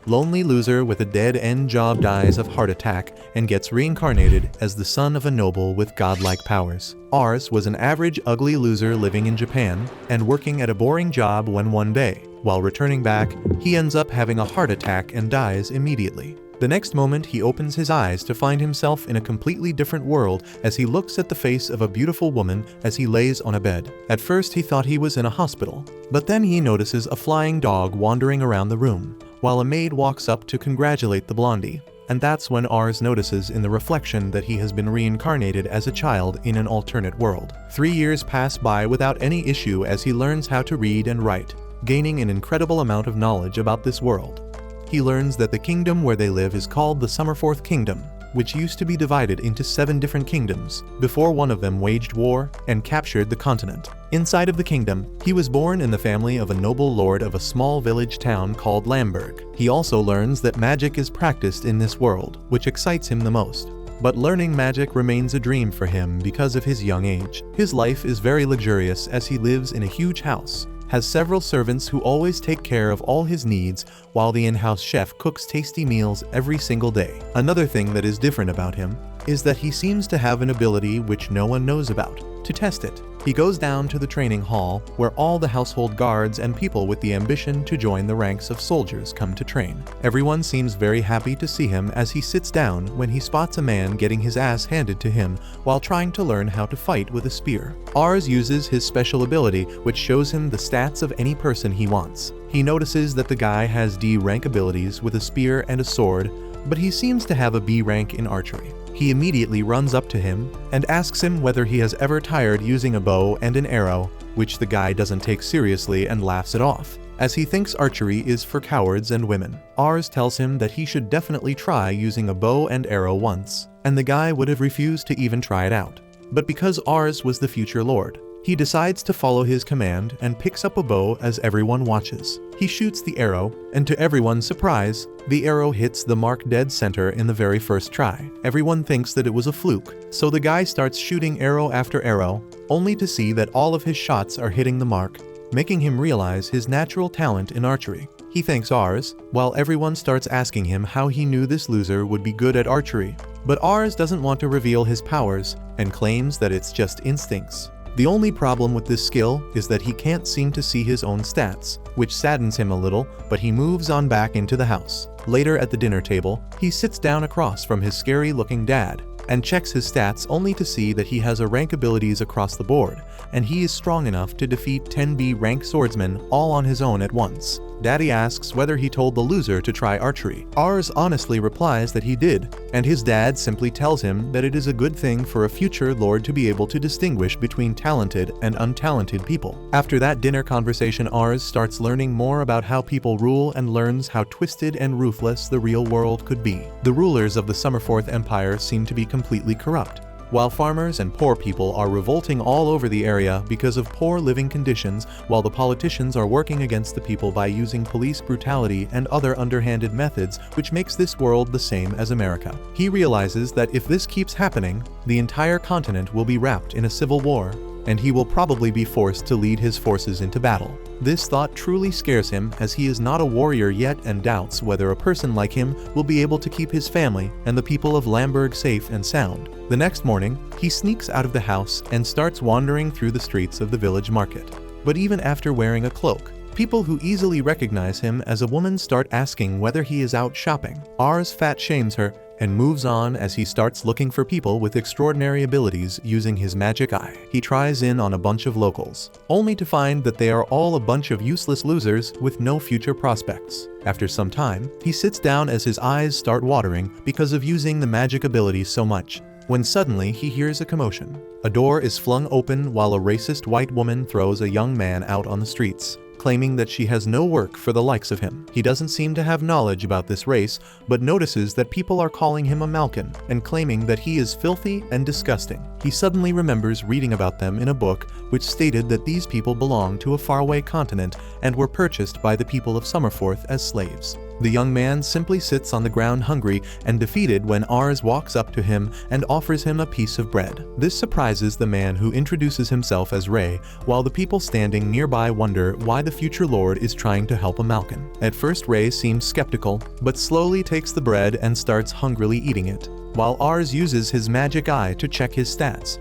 Lonely loser with a dead-end job dies of heart attack and gets reincarnated as the son of a noble with godlike powers. Ars was an average ugly loser living in Japan and working at a boring job when one day, while returning back, he ends up having a heart attack and dies immediately. The next moment he opens his eyes to find himself in a completely different world as he looks at the face of a beautiful woman as he lays on a bed. At first he thought he was in a hospital, but then he notices a flying dog wandering around the room, while a maid walks up to congratulate the blondie. And that's when Ars notices in the reflection that he has been reincarnated as a child in an alternate world. 3 years pass by without any issue as he learns how to read and write, gaining an incredible amount of knowledge about this world. He learns that the kingdom where they live is called the Summerforth Kingdom, which used to be divided into 7 different kingdoms before one of them waged war and captured the continent. Inside of the kingdom, he was born in the family of a noble lord of a small village town called Lamberg. He also learns that magic is practiced in this world, which excites him the most. But learning magic remains a dream for him because of his young age. His life is very luxurious as he lives in a huge house, has several servants who always take care of all his needs, while the in-house chef cooks tasty meals every single day. Another thing that is different about him is that he seems to have an ability which no one knows about. To test it, he goes down to the training hall where all the household guards and people with the ambition to join the ranks of soldiers come to train. Everyone seems very happy to see him as he sits down when he spots a man getting his ass handed to him while trying to learn how to fight with a spear. Ars uses his special ability which shows him the stats of any person he wants. He notices that the guy has D rank abilities with a spear and a sword, but he seems to have a B rank in archery. He immediately runs up to him and asks him whether he has ever tired using a bow and an arrow, which the guy doesn't take seriously and laughs it off, as he thinks archery is for cowards and women. Ars tells him that he should definitely try using a bow and arrow once, and the guy would have refused to even try it out. But because Ars was the future lord, he decides to follow his command and picks up a bow as everyone watches. He shoots the arrow, and to everyone's surprise, the arrow hits the mark dead center in the very first try. Everyone thinks that it was a fluke, so the guy starts shooting arrow after arrow, only to see that all of his shots are hitting the mark, making him realize his natural talent in archery. He thanks Ars, while everyone starts asking him how he knew this loser would be good at archery. But Ars doesn't want to reveal his powers, and claims that it's just instincts. The only problem with this skill is that he can't seem to see his own stats, which saddens him a little, but he moves on back into the house. Later at the dinner table, he sits down across from his scary-looking dad and checks his stats only to see that he has a rank abilities across the board, and he is strong enough to defeat 10B rank swordsmen all on his own at once. Daddy asks whether he told the loser to try archery. Ars honestly replies that he did, and his dad simply tells him that it is a good thing for a future lord to be able to distinguish between talented and untalented people. After that dinner conversation, Ars starts learning more about how people rule and learns how twisted and ruthless the real world could be. The rulers of the Summerforth Empire seem to be completely corrupt, while farmers and poor people are revolting all over the area because of poor living conditions, while the politicians are working against the people by using police brutality and other underhanded methods, which makes this world the same as America. He realizes that if this keeps happening, the entire continent will be wrapped in a civil war, and he will probably be forced to lead his forces into battle. This thought truly scares him as he is not a warrior yet and doubts whether a person like him will be able to keep his family and the people of Lamberg safe and sound. The next morning, he sneaks out of the house and starts wandering through the streets of the village market. But even after wearing a cloak, people who easily recognize him as a woman start asking whether he is out shopping. Ars fat shames her and moves on as he starts looking for people with extraordinary abilities using his magic eye. He tries in on a bunch of locals, only to find that they are all a bunch of useless losers with no future prospects. After some time, he sits down as his eyes start watering because of using the magic abilities so much, when suddenly he hears a commotion. A door is flung open while a racist white woman throws a young man out on the streets, claiming that she has no work for the likes of him. He doesn't seem to have knowledge about this race, but notices that people are calling him a Malkin and claiming that he is filthy and disgusting. He suddenly remembers reading about them in a book which stated that these people belonged to a faraway continent and were purchased by the people of Summerforth as slaves. The young man simply sits on the ground hungry and defeated when Ars walks up to him and offers him a piece of bread. This surprises the man, who introduces himself as Ray, while the people standing nearby wonder why the future lord is trying to help a Malkin. At first Ray seems skeptical, but slowly takes the bread and starts hungrily eating it, while Ars uses his magic eye to check his stats.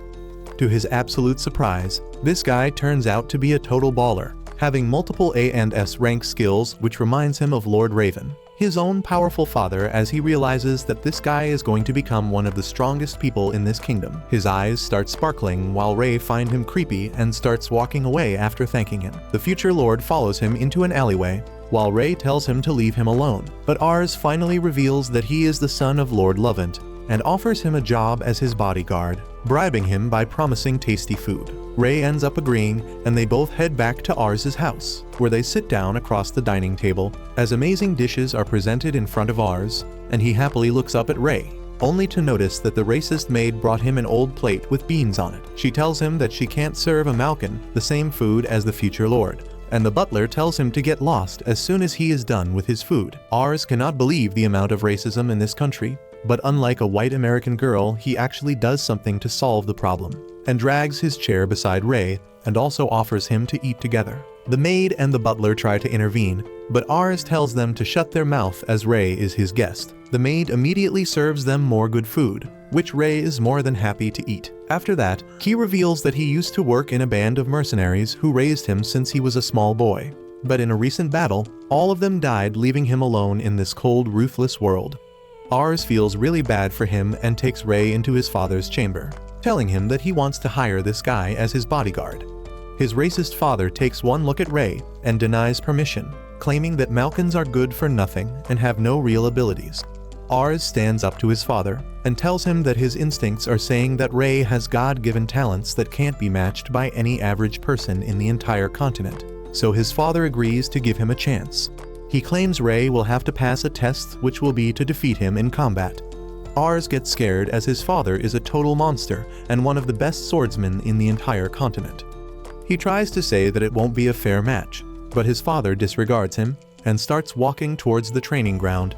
To his absolute surprise, this guy turns out to be a total baller, having multiple A and S rank skills, which reminds him of Lord Raven, his own powerful father, as he realizes that this guy is going to become one of the strongest people in this kingdom. His eyes start sparkling while Ray finds him creepy and starts walking away after thanking him. The future lord follows him into an alleyway, while Ray tells him to leave him alone, but Ars finally reveals that he is the son of Lord Lovant and offers him a job as his bodyguard, bribing him by promising tasty food. Ray ends up agreeing, and they both head back to Ars's house, where they sit down across the dining table as amazing dishes are presented in front of Ars, and he happily looks up at Ray, only to notice that the racist maid brought him an old plate with beans on it. She tells him that she can't serve a Malkin the same food as the future lord, and the butler tells him to get lost as soon as he is done with his food. Ars cannot believe the amount of racism in this country, but unlike a white American girl, he actually does something to solve the problem, and drags his chair beside Ray and also offers him to eat together. The maid and the butler try to intervene, but Ars tells them to shut their mouth as Ray is his guest. The maid immediately serves them more good food, which Ray is more than happy to eat. After that, he reveals that he used to work in a band of mercenaries who raised him since he was a small boy. But in a recent battle, all of them died, leaving him alone in this cold, ruthless world. Ars feels really bad for him and takes Ray into his father's chamber, telling him that he wants to hire this guy as his bodyguard. His racist father takes one look at Ray and denies permission, claiming that Malkins are good for nothing and have no real abilities. Ars stands up to his father and tells him that his instincts are saying that Ray has God-given talents that can't be matched by any average person in the entire continent, so his father agrees to give him a chance. He claims Ray will have to pass a test, which will be to defeat him in combat. Ars gets scared as his father is a total monster and one of the best swordsmen in the entire continent. He tries to say that it won't be a fair match, but his father disregards him and starts walking towards the training ground.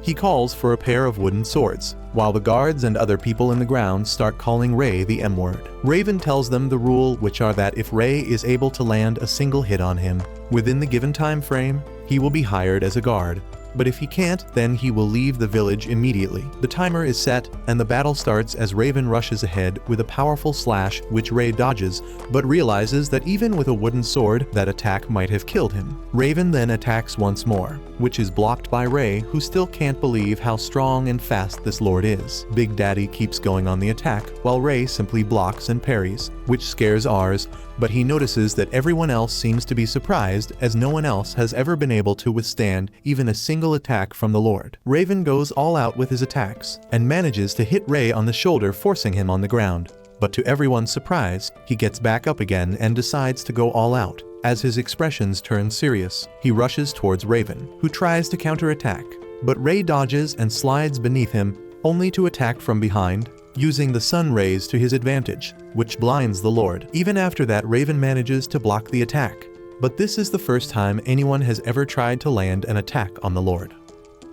He calls for a pair of wooden swords, while the guards and other people in the ground start calling Ray the M-word. Raven tells them the rule, which are that if Ray is able to land a single hit on him within the given time frame, he will be hired as a guard, but if he can't, then he will leave the village immediately. The timer is set, and the battle starts as Raven rushes ahead with a powerful slash, which Ray dodges, but realizes that even with a wooden sword, that attack might have killed him. Raven then attacks once more, which is blocked by Ray, who still can't believe how strong and fast this lord is. Big Daddy keeps going on the attack, while Ray simply blocks and parries, which scares Ars, but he notices that everyone else seems to be surprised, as no one else has ever been able to withstand even a single attack from the Lord. Raven goes all out with his attacks, and manages to hit Ray on the shoulder, forcing him on the ground. But to everyone's surprise, he gets back up again and decides to go all out. As his expressions turn serious, he rushes towards Raven, who tries to counterattack, but Ray dodges and slides beneath him, only to attack from behind, using the sun rays to his advantage, which blinds the Lord. Even after that, Raven manages to block the attack, but this is the first time anyone has ever tried to land an attack on the Lord.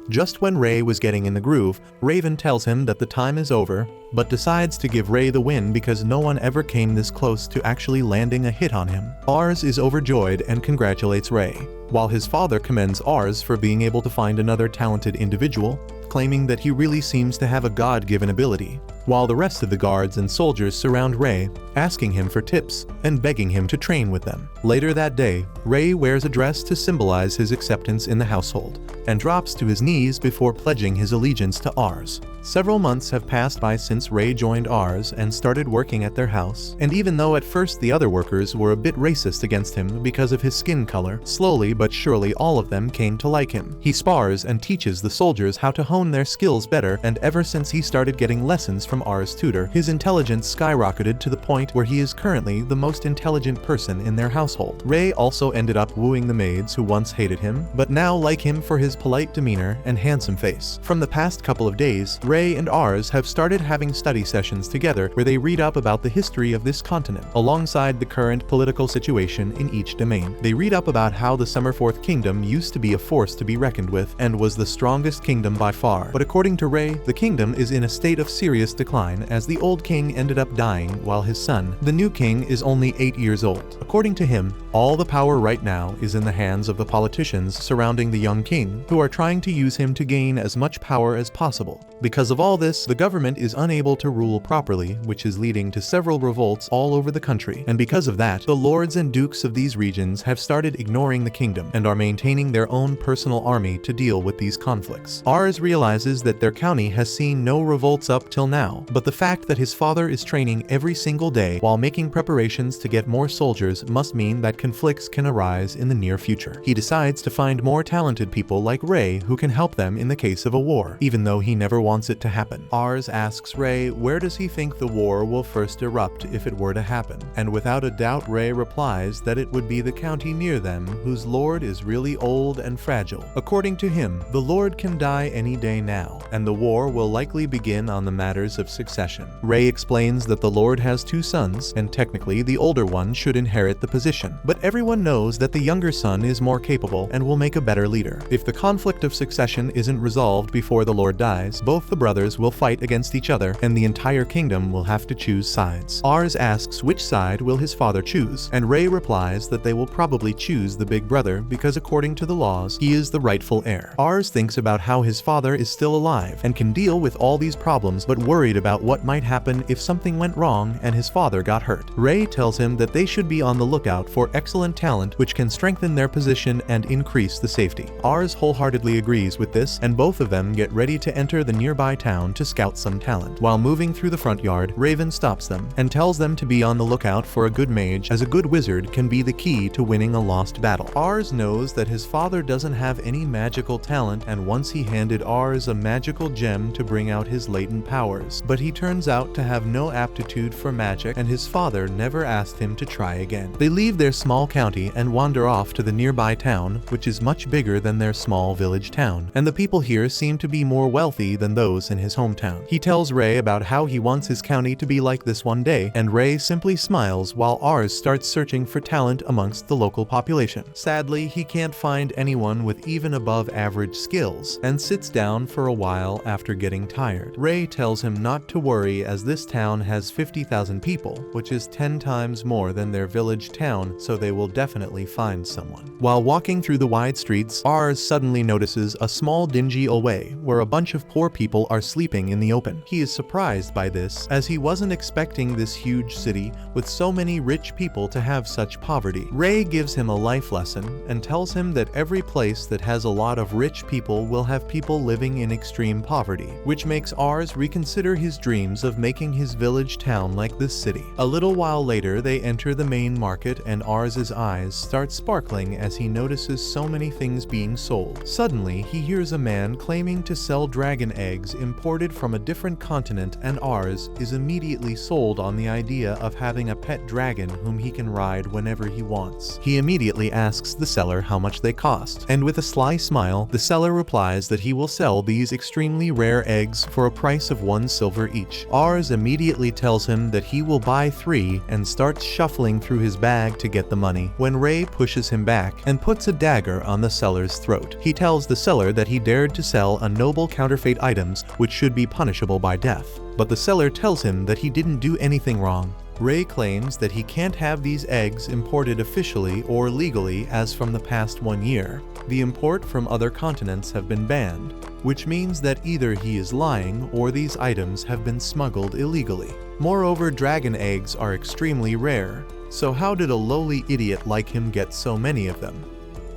Just when Ray was getting in the groove, Raven tells him that the time is over, but decides to give Ray the win because no one ever came this close to actually landing a hit on him. Ars is overjoyed and congratulates Ray, while his father commends Ars for being able to find another talented individual, claiming that he really seems to have a God-given ability, while the rest of the guards and soldiers surround Ray, asking him for tips and begging him to train with them. Later that day, Ray wears a dress to symbolize his acceptance in the household, and drops to his knees before pledging his allegiance to Ars. Several months have passed by since Ray joined Ars and started working at their house, and even though at first the other workers were a bit racist against him because of his skin color, slowly but surely all of them came to like him. He spars and teaches the soldiers how to hone their skills better, and ever since he started getting lessons from from R's tutor, his intelligence skyrocketed to the point where he is currently the most intelligent person in their household. Ray also ended up wooing the maids who once hated him, but now like him for his polite demeanor and handsome face. From the past couple of days, Ray and Rs have started having study sessions together where they read up about the history of this continent, alongside the current political situation in each domain. They read up about how the Summerforth Kingdom used to be a force to be reckoned with and was the strongest kingdom by far. But according to Ray, the kingdom is in a state of serious decline as the old king ended up dying while his son, the new king, is only 8 years old. According to him, all the power right now is in the hands of the politicians surrounding the young king, who are trying to use him to gain as much power as possible. Because of all this, the government is unable to rule properly, which is leading to several revolts all over the country. And because of that, the lords and dukes of these regions have started ignoring the kingdom and are maintaining their own personal army to deal with these conflicts. Rs realizes that their county has seen no revolts up till now, but the fact that his father is training every single day while making preparations to get more soldiers must mean that conflicts can arise in the near future. He decides to find more talented people like Ray who can help them in the case of a war, even though he never wants it to happen. Rs asks Ray where does he think the war will first erupt if it were to happen, and without a doubt Ray replies that it would be the county near them whose lord is really old and fragile. According to him, the lord can die any day now, and the war will likely begin on the matters of succession. Ray explains that the lord has 2 sons, and technically the older one should inherit the position, but everyone knows that the younger son is more capable and will make a better leader. If the conflict of succession isn't resolved before the lord dies, both the brothers will fight against each other and the entire kingdom will have to choose sides. Rs asks which side will his father choose, and Ray replies that they will probably choose the big brother because according to the laws, he is the rightful heir. Rs thinks about how his father is still alive and can deal with all these problems, but worried about what might happen if something went wrong and his father got hurt. Ray tells him that they should be on the lookout for excellent talent which can strengthen their position and increase the safety. Rs wholeheartedly agrees with this, and both of them get ready to enter the nearby town to scout some talent. While moving through the front yard, Raven stops them and tells them to be on the lookout for a good mage, as a good wizard can be the key to winning a lost battle. Rs knows that his father doesn't have any magical talent, and once he handed Rs a magical gem to bring out his latent powers, but he turns out to have no aptitude for magic and his father never asked him to try again. They leave their small county and wander off to the nearby town, which is much bigger than their small village town, and the people here seem to be more wealthy than those in his hometown. He tells Ray about how he wants his county to be like this one day, and Ray simply smiles while Rs starts searching for talent amongst the local population. Sadly, he can't find anyone with even above average skills, and sits down for a while after getting tired. Ray tells him not to worry as this town has 50,000 people, which is 10 times more than their village town, so they will definitely find someone. While walking through the wide streets, Rs suddenly notices a small dingy alley where a bunch of poor people are sleeping in the open. He is surprised by this, as he wasn't expecting this huge city with so many rich people to have such poverty. Ray gives him a life lesson and tells him that every place that has a lot of rich people will have people living in extreme poverty, which makes Rs reconsider his dreams of making his village town like this city. A little while later, they enter the main market and Rs's eyes start sparkling as he notices so many things being sold. Suddenly, he hears a man claiming to sell dragon eggs imported from a different continent, and Rs is immediately sold on the idea of having a pet dragon whom he can ride whenever he wants. He immediately asks the seller how much they cost, and with a sly smile, the seller replies that he will sell these extremely rare eggs for a price of 1 silver each. Rs immediately tells him that he will buy 3 and starts shuffling through his bag to get the money, when Ray pushes him back and puts a dagger on the seller's throat. He tells the seller that he dared to sell a noble counterfeit items which should be punishable by death, but the seller tells him that he didn't do anything wrong. Ray claims that he can't have these eggs imported officially or legally, as from the past 1 year, the import from other continents have been banned, which means that either he is lying or these items have been smuggled illegally. Moreover, dragon eggs are extremely rare, so how did a lowly idiot like him get so many of them?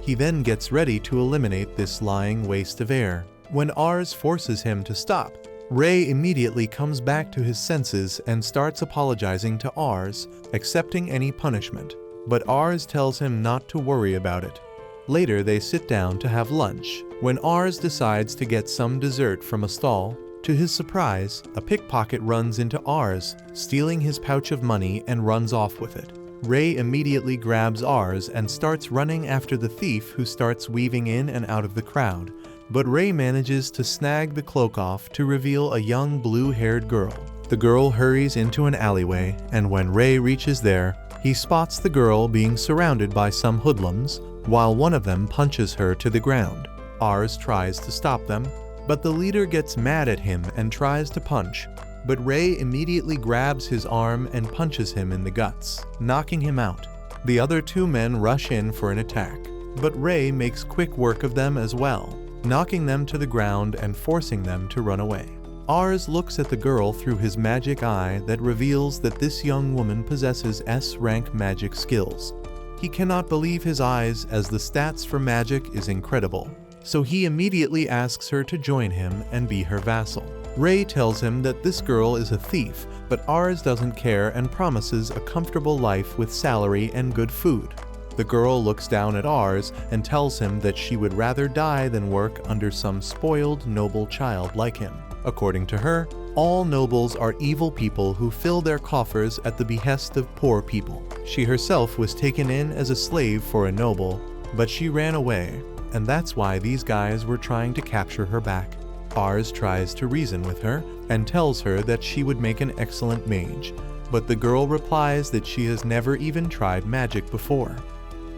He then gets ready to eliminate this lying waste of air. When Rs forces him to stop, Ray immediately comes back to his senses and starts apologizing to Rs, accepting any punishment, but Rs tells him not to worry about it. Later they sit down to have lunch, when Rs decides to get some dessert from a stall, To his surprise, a pickpocket runs into Ars, stealing his pouch of money and runs off with it. Ray immediately grabs Ars and starts running after the thief, who starts weaving in and out of the crowd. But Ray manages to snag the cloak off to reveal a young blue-haired girl. The girl hurries into an alleyway, and when Ray reaches there, he spots the girl being surrounded by some hoodlums, while one of them punches her to the ground. Ars tries to stop them, but the leader gets mad at him and tries to punch, but Ray immediately grabs his arm and punches him in the guts, knocking him out. The other two men rush in for an attack, but Ray makes quick work of them as well, knocking them to the ground and forcing them to run away. Ars looks at the girl through his magic eye that reveals that this young woman possesses S-rank magic skills. He cannot believe his eyes, as the stats for magic is incredible, so he immediately asks her to join him and be her vassal. Ray tells him that this girl is a thief, but Ars doesn't care and promises a comfortable life with salary and good food. The girl looks down at Ars and tells him that she would rather die than work under some spoiled noble child like him. According to her, all nobles are evil people who fill their coffers at the behest of poor people. She herself was taken in as a slave for a noble, but she ran away, and that's why these guys were trying to capture her back. Ars tries to reason with her and tells her that she would make an excellent mage, but the girl replies that she has never even tried magic before.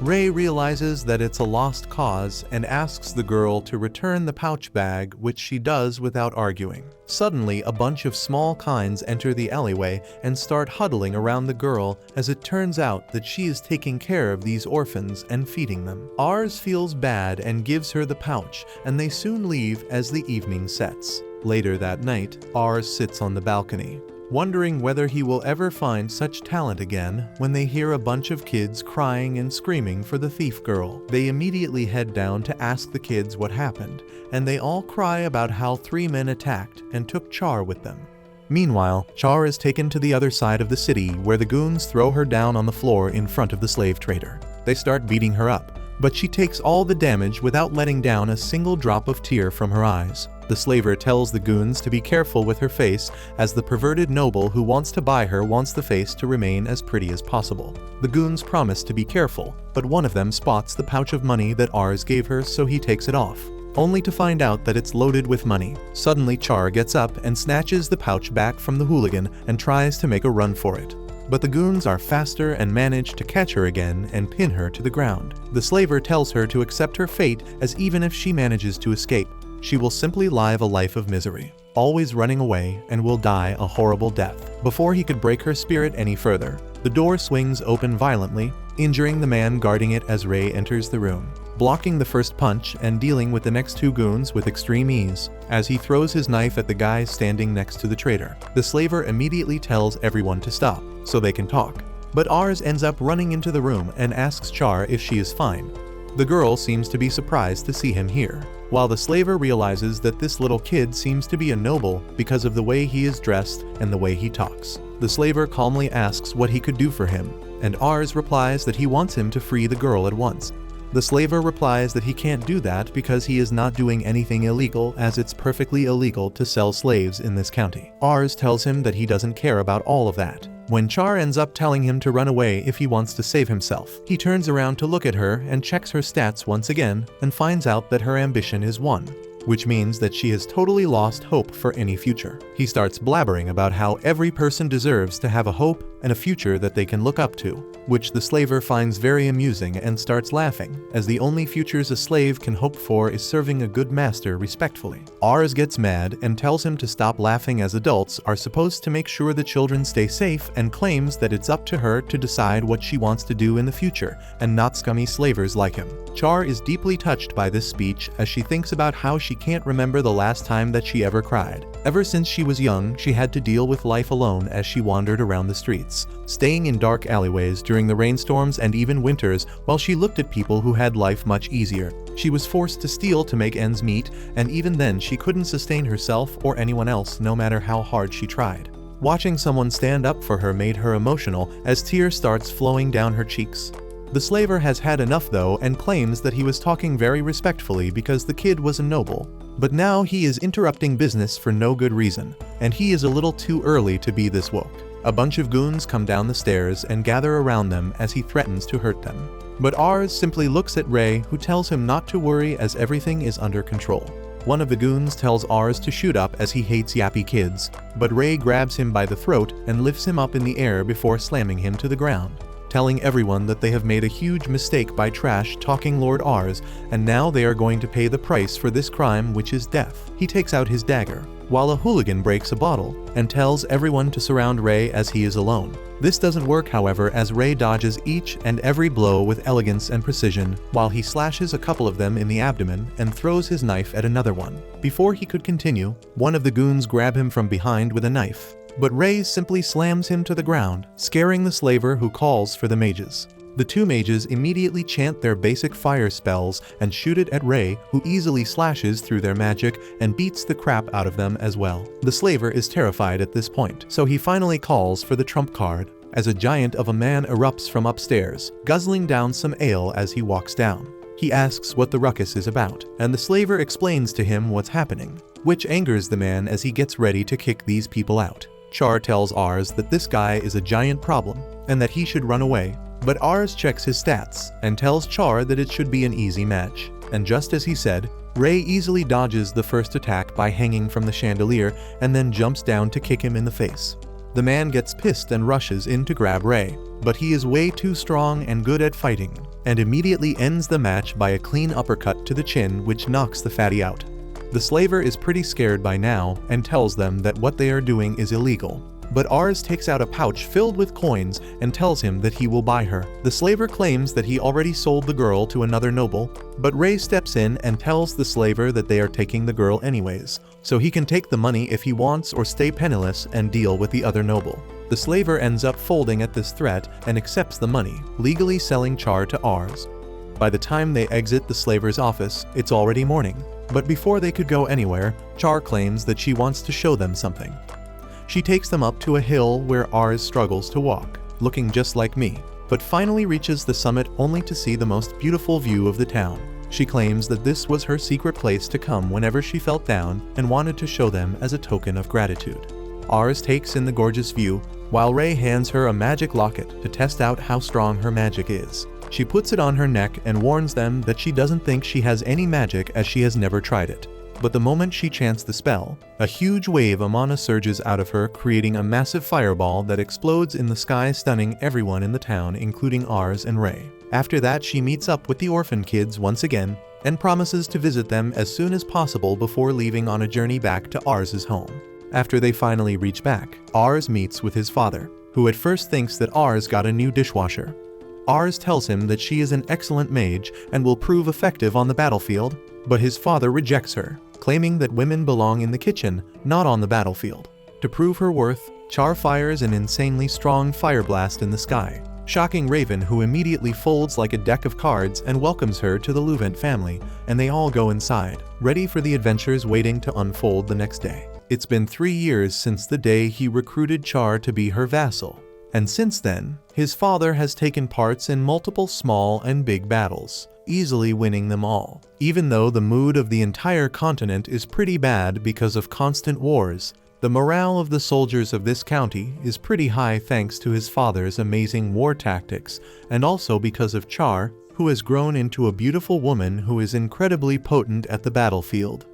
Ray realizes that it's a lost cause and asks the girl to return the pouch bag, which she does without arguing. Suddenly, a bunch of small kinds enter the alleyway and start huddling around the girl, as it turns out that she is taking care of these orphans and feeding them. Ars feels bad and gives her the pouch, and they soon leave as the evening sets. Later that night, Ars sits on the balcony, wondering whether he will ever find such talent again, when they hear a bunch of kids crying and screaming for the thief girl. They immediately head down to ask the kids what happened, and they all cry about how 3 men attacked and took Char with them. Meanwhile, Char is taken to the other side of the city, where the goons throw her down on the floor in front of the slave trader. They start beating her up, but she takes all the damage without letting down a single drop of tear from her eyes. The slaver tells the goons to be careful with her face, as the perverted noble who wants to buy her wants the face to remain as pretty as possible. The goons promise to be careful, but one of them spots the pouch of money that Ars gave her, so he takes it off, only to find out that it's loaded with money. Suddenly, Char gets up and snatches the pouch back from the hooligan and tries to make a run for it. But the goons are faster and manage to catch her again and pin her to the ground. The slaver tells her to accept her fate, as even if she manages to escape, she will simply live a life of misery, always running away, and will die a horrible death. Before he could break her spirit any further, the door swings open violently, injuring the man guarding it as Ray enters the room, blocking the first punch and dealing with the next 2 goons with extreme ease, as he throws his knife at the guy standing next to the trader. The slaver immediately tells everyone to stop, so they can talk, but Ars ends up running into the room and asks Char if she is fine. The girl seems to be surprised to see him here, while the slaver realizes that this little kid seems to be a noble because of the way he is dressed and the way he talks. The slaver calmly asks what he could do for him, and Ars replies that he wants him to free the girl at once. The slaver replies that he can't do that because he is not doing anything illegal, as it's perfectly illegal to sell slaves in this county. Ars tells him that he doesn't care about all of that, when Char ends up telling him to run away if he wants to save himself. He turns around to look at her and checks her stats once again and finds out that her ambition is 1, which means that she has totally lost hope for any future. He starts blabbering about how every person deserves to have a hope and a future that they can look up to, which the slaver finds very amusing and starts laughing, as the only futures a slave can hope for is serving a good master respectfully. Ars gets mad and tells him to stop laughing, as adults are supposed to make sure the children stay safe, and claims that it's up to her to decide what she wants to do in the future, and not scummy slavers like him. Char is deeply touched by this speech, as she thinks about how she can't remember the last time that she ever cried. Ever since she was young, she had to deal with life alone as she wandered around the streets, staying in dark alleyways during the rainstorms and even winters, while she looked at people who had life much easier. She was forced to steal to make ends meet, and even then she couldn't sustain herself or anyone else, no matter how hard she tried. Watching someone stand up for her made her emotional, as tears starts flowing down her cheeks. The slaver has had enough though, and claims that he was talking very respectfully because the kid was a noble. But now he is interrupting business for no good reason, and he is a little too early to be this woke. A bunch of goons come down the stairs and gather around them as he threatens to hurt them. But Ars simply looks at Ray, who tells him not to worry as everything is under control. One of the goons tells Ars to shoot up as he hates yappy kids, but Ray grabs him by the throat and lifts him up in the air before slamming him to the ground, telling everyone that they have made a huge mistake by trash-talking Lord Ars, and now they are going to pay the price for this crime, which is death. He takes out his dagger, while a hooligan breaks a bottle and tells everyone to surround Ray as he is alone. This doesn't work, however, as Ray dodges each and every blow with elegance and precision, while he slashes a couple of them in the abdomen and throws his knife at another one. Before he could continue, one of the goons grab him from behind with a knife, but Ray simply slams him to the ground, scaring the slaver, who calls for the mages. The two mages immediately chant their basic fire spells and shoot it at Ray, who easily slashes through their magic and beats the crap out of them as well. The slaver is terrified at this point, so he finally calls for the trump card, as a giant of a man erupts from upstairs, guzzling down some ale as he walks down. He asks what the ruckus is about, and the slaver explains to him what's happening, which angers the man as he gets ready to kick these people out. Char tells Ars that this guy is a giant problem and that he should run away, but Ars checks his stats and tells Char that it should be an easy match. And just as he said, Ray easily dodges the first attack by hanging from the chandelier and then jumps down to kick him in the face. The man gets pissed and rushes in to grab Ray, but he is way too strong and good at fighting, and immediately ends the match by a clean uppercut to the chin, which knocks the fatty out. The slaver is pretty scared by now and tells them that what they are doing is illegal. But Ars takes out a pouch filled with coins and tells him that he will buy her. The slaver claims that he already sold the girl to another noble, but Ray steps in and tells the slaver that they are taking the girl anyways, so he can take the money if he wants or stay penniless and deal with the other noble. The slaver ends up folding at this threat and accepts the money, legally selling Char to Ars. By the time they exit the slaver's office, it's already morning. But before they could go anywhere, Char claims that she wants to show them something. She takes them up to a hill where Ars struggles to walk, looking just like me, but finally reaches the summit only to see the most beautiful view of the town. She claims that this was her secret place to come whenever she felt down and wanted to show them as a token of gratitude. Ars takes in the gorgeous view, while Ray hands her a magic locket to test out how strong her magic is. She puts it on her neck and warns them that she doesn't think she has any magic as she has never tried it. But the moment she chants the spell, a huge wave of mana surges out of her, creating a massive fireball that explodes in the sky, stunning everyone in the town, including Ars and Ray. After that, she meets up with the orphan kids once again and promises to visit them as soon as possible before leaving on a journey back to Ars's home. After they finally reach back, Ars meets with his father, who at first thinks that Ars got a new dishwasher. Ars tells him that she is an excellent mage and will prove effective on the battlefield, but his father rejects her, claiming that women belong in the kitchen, not on the battlefield. To prove her worth, Char fires an insanely strong fire blast in the sky, shocking Raven, who immediately folds like a deck of cards and welcomes her to the Luvent family, and they all go inside, ready for the adventures waiting to unfold the next day. It's been 3 years since the day he recruited Char to be her vassal, and since then, his father has taken parts in multiple small and big battles, easily winning them all. Even though the mood of the entire continent is pretty bad because of constant wars, the morale of the soldiers of this county is pretty high thanks to his father's amazing war tactics, and also because of Char, who has grown into a beautiful woman who is incredibly potent at the battlefield.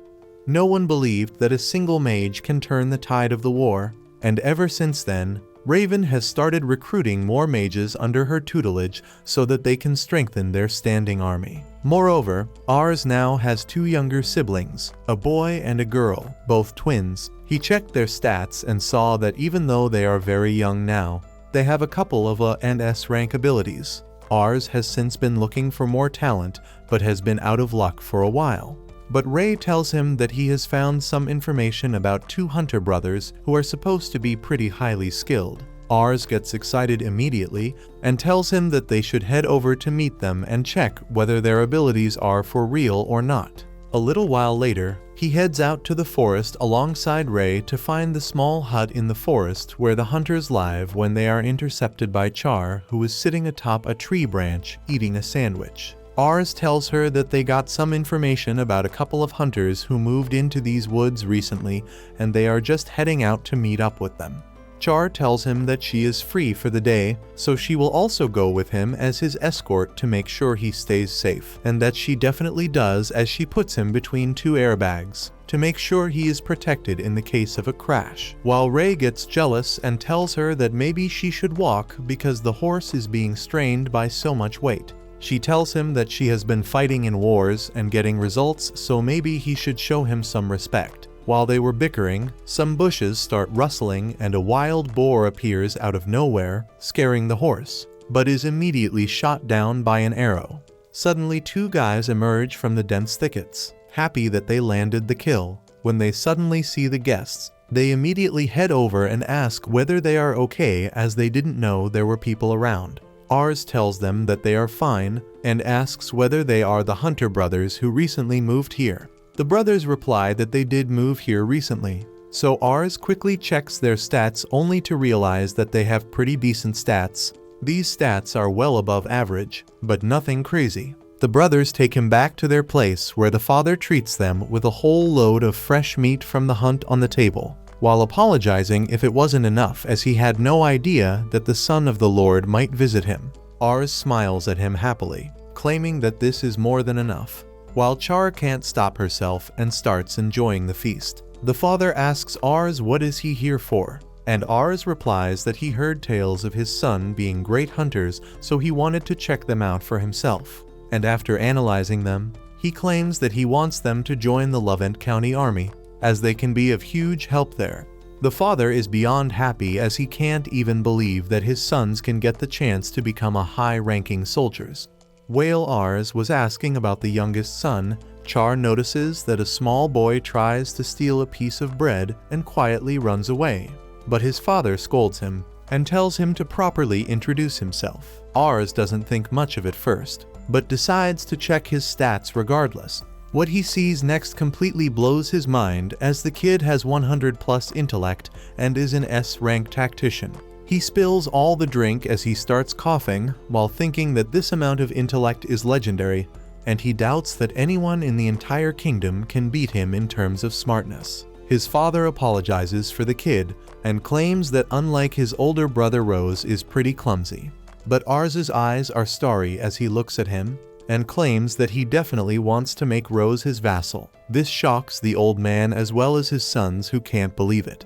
No one believed that a single mage can turn the tide of the war, and ever since then, Raven has started recruiting more mages under her tutelage so that they can strengthen their standing army. Moreover, Ars now has 2 younger siblings, a boy and a girl, both twins. He checked their stats and saw that even though they are very young now, they have a couple of A and S rank abilities. Ars has since been looking for more talent, but has been out of luck for a while. But Ray tells him that he has found some information about 2 hunter brothers who are supposed to be pretty highly skilled. Ars gets excited immediately and tells him that they should head over to meet them and check whether their abilities are for real or not. A little while later, he heads out to the forest alongside Ray to find the small hut in the forest where the hunters live when they are intercepted by Char, who is sitting atop a tree branch eating a sandwich. Ars tells her that they got some information about a couple of hunters who moved into these woods recently, and they are just heading out to meet up with them. Char tells him that she is free for the day, so she will also go with him as his escort to make sure he stays safe, and that she definitely does, as she puts him between two airbags to make sure he is protected in the case of a crash. While Ray gets jealous and tells her that maybe she should walk because the horse is being strained by so much weight. She tells him that she has been fighting in wars and getting results, so maybe he should show him some respect. While they were bickering, some bushes start rustling and a wild boar appears out of nowhere, scaring the horse, but is immediately shot down by an arrow. Suddenly, two guys emerge from the dense thickets, happy that they landed the kill. When they suddenly see the guests, they immediately head over and ask whether they are okay, as they didn't know there were people around. Ars tells them that they are fine and asks whether they are the Hunter brothers who recently moved here. The brothers reply that they did move here recently, so Ars quickly checks their stats only to realize that they have pretty decent stats. These stats are well above average, but nothing crazy. The brothers take him back to their place, where the father treats them with a whole load of fresh meat from the hunt on the table, while apologizing if it wasn't enough, as he had no idea that the son of the Lord might visit him. Ars smiles at him happily, claiming that this is more than enough, while Char can't stop herself and starts enjoying the feast. The father asks Ars what is he here for, and Ars replies that he heard tales of his son being great hunters, so he wanted to check them out for himself. And after analyzing them, he claims that he wants them to join the Lovent County Army, as they can be of huge help there. The father is beyond happy, as he can't even believe that his sons can get the chance to become a high-ranking soldiers. While Ars was asking about the youngest son, Char notices that a small boy tries to steal a piece of bread and quietly runs away. But his father scolds him and tells him to properly introduce himself. Ars doesn't think much of it first, but decides to check his stats regardless. What he sees next completely blows his mind, as the kid has 100 plus intellect and is an S-rank tactician. He spills all the drink as he starts coughing, while thinking that this amount of intellect is legendary, and he doubts that anyone in the entire kingdom can beat him in terms of smartness. His father apologizes for the kid and claims that unlike his older brother, Rose is pretty clumsy. But Ars's eyes are starry as he looks at him, and claims that he definitely wants to make Rose his vassal. This shocks the old man as well as his sons, who can't believe it.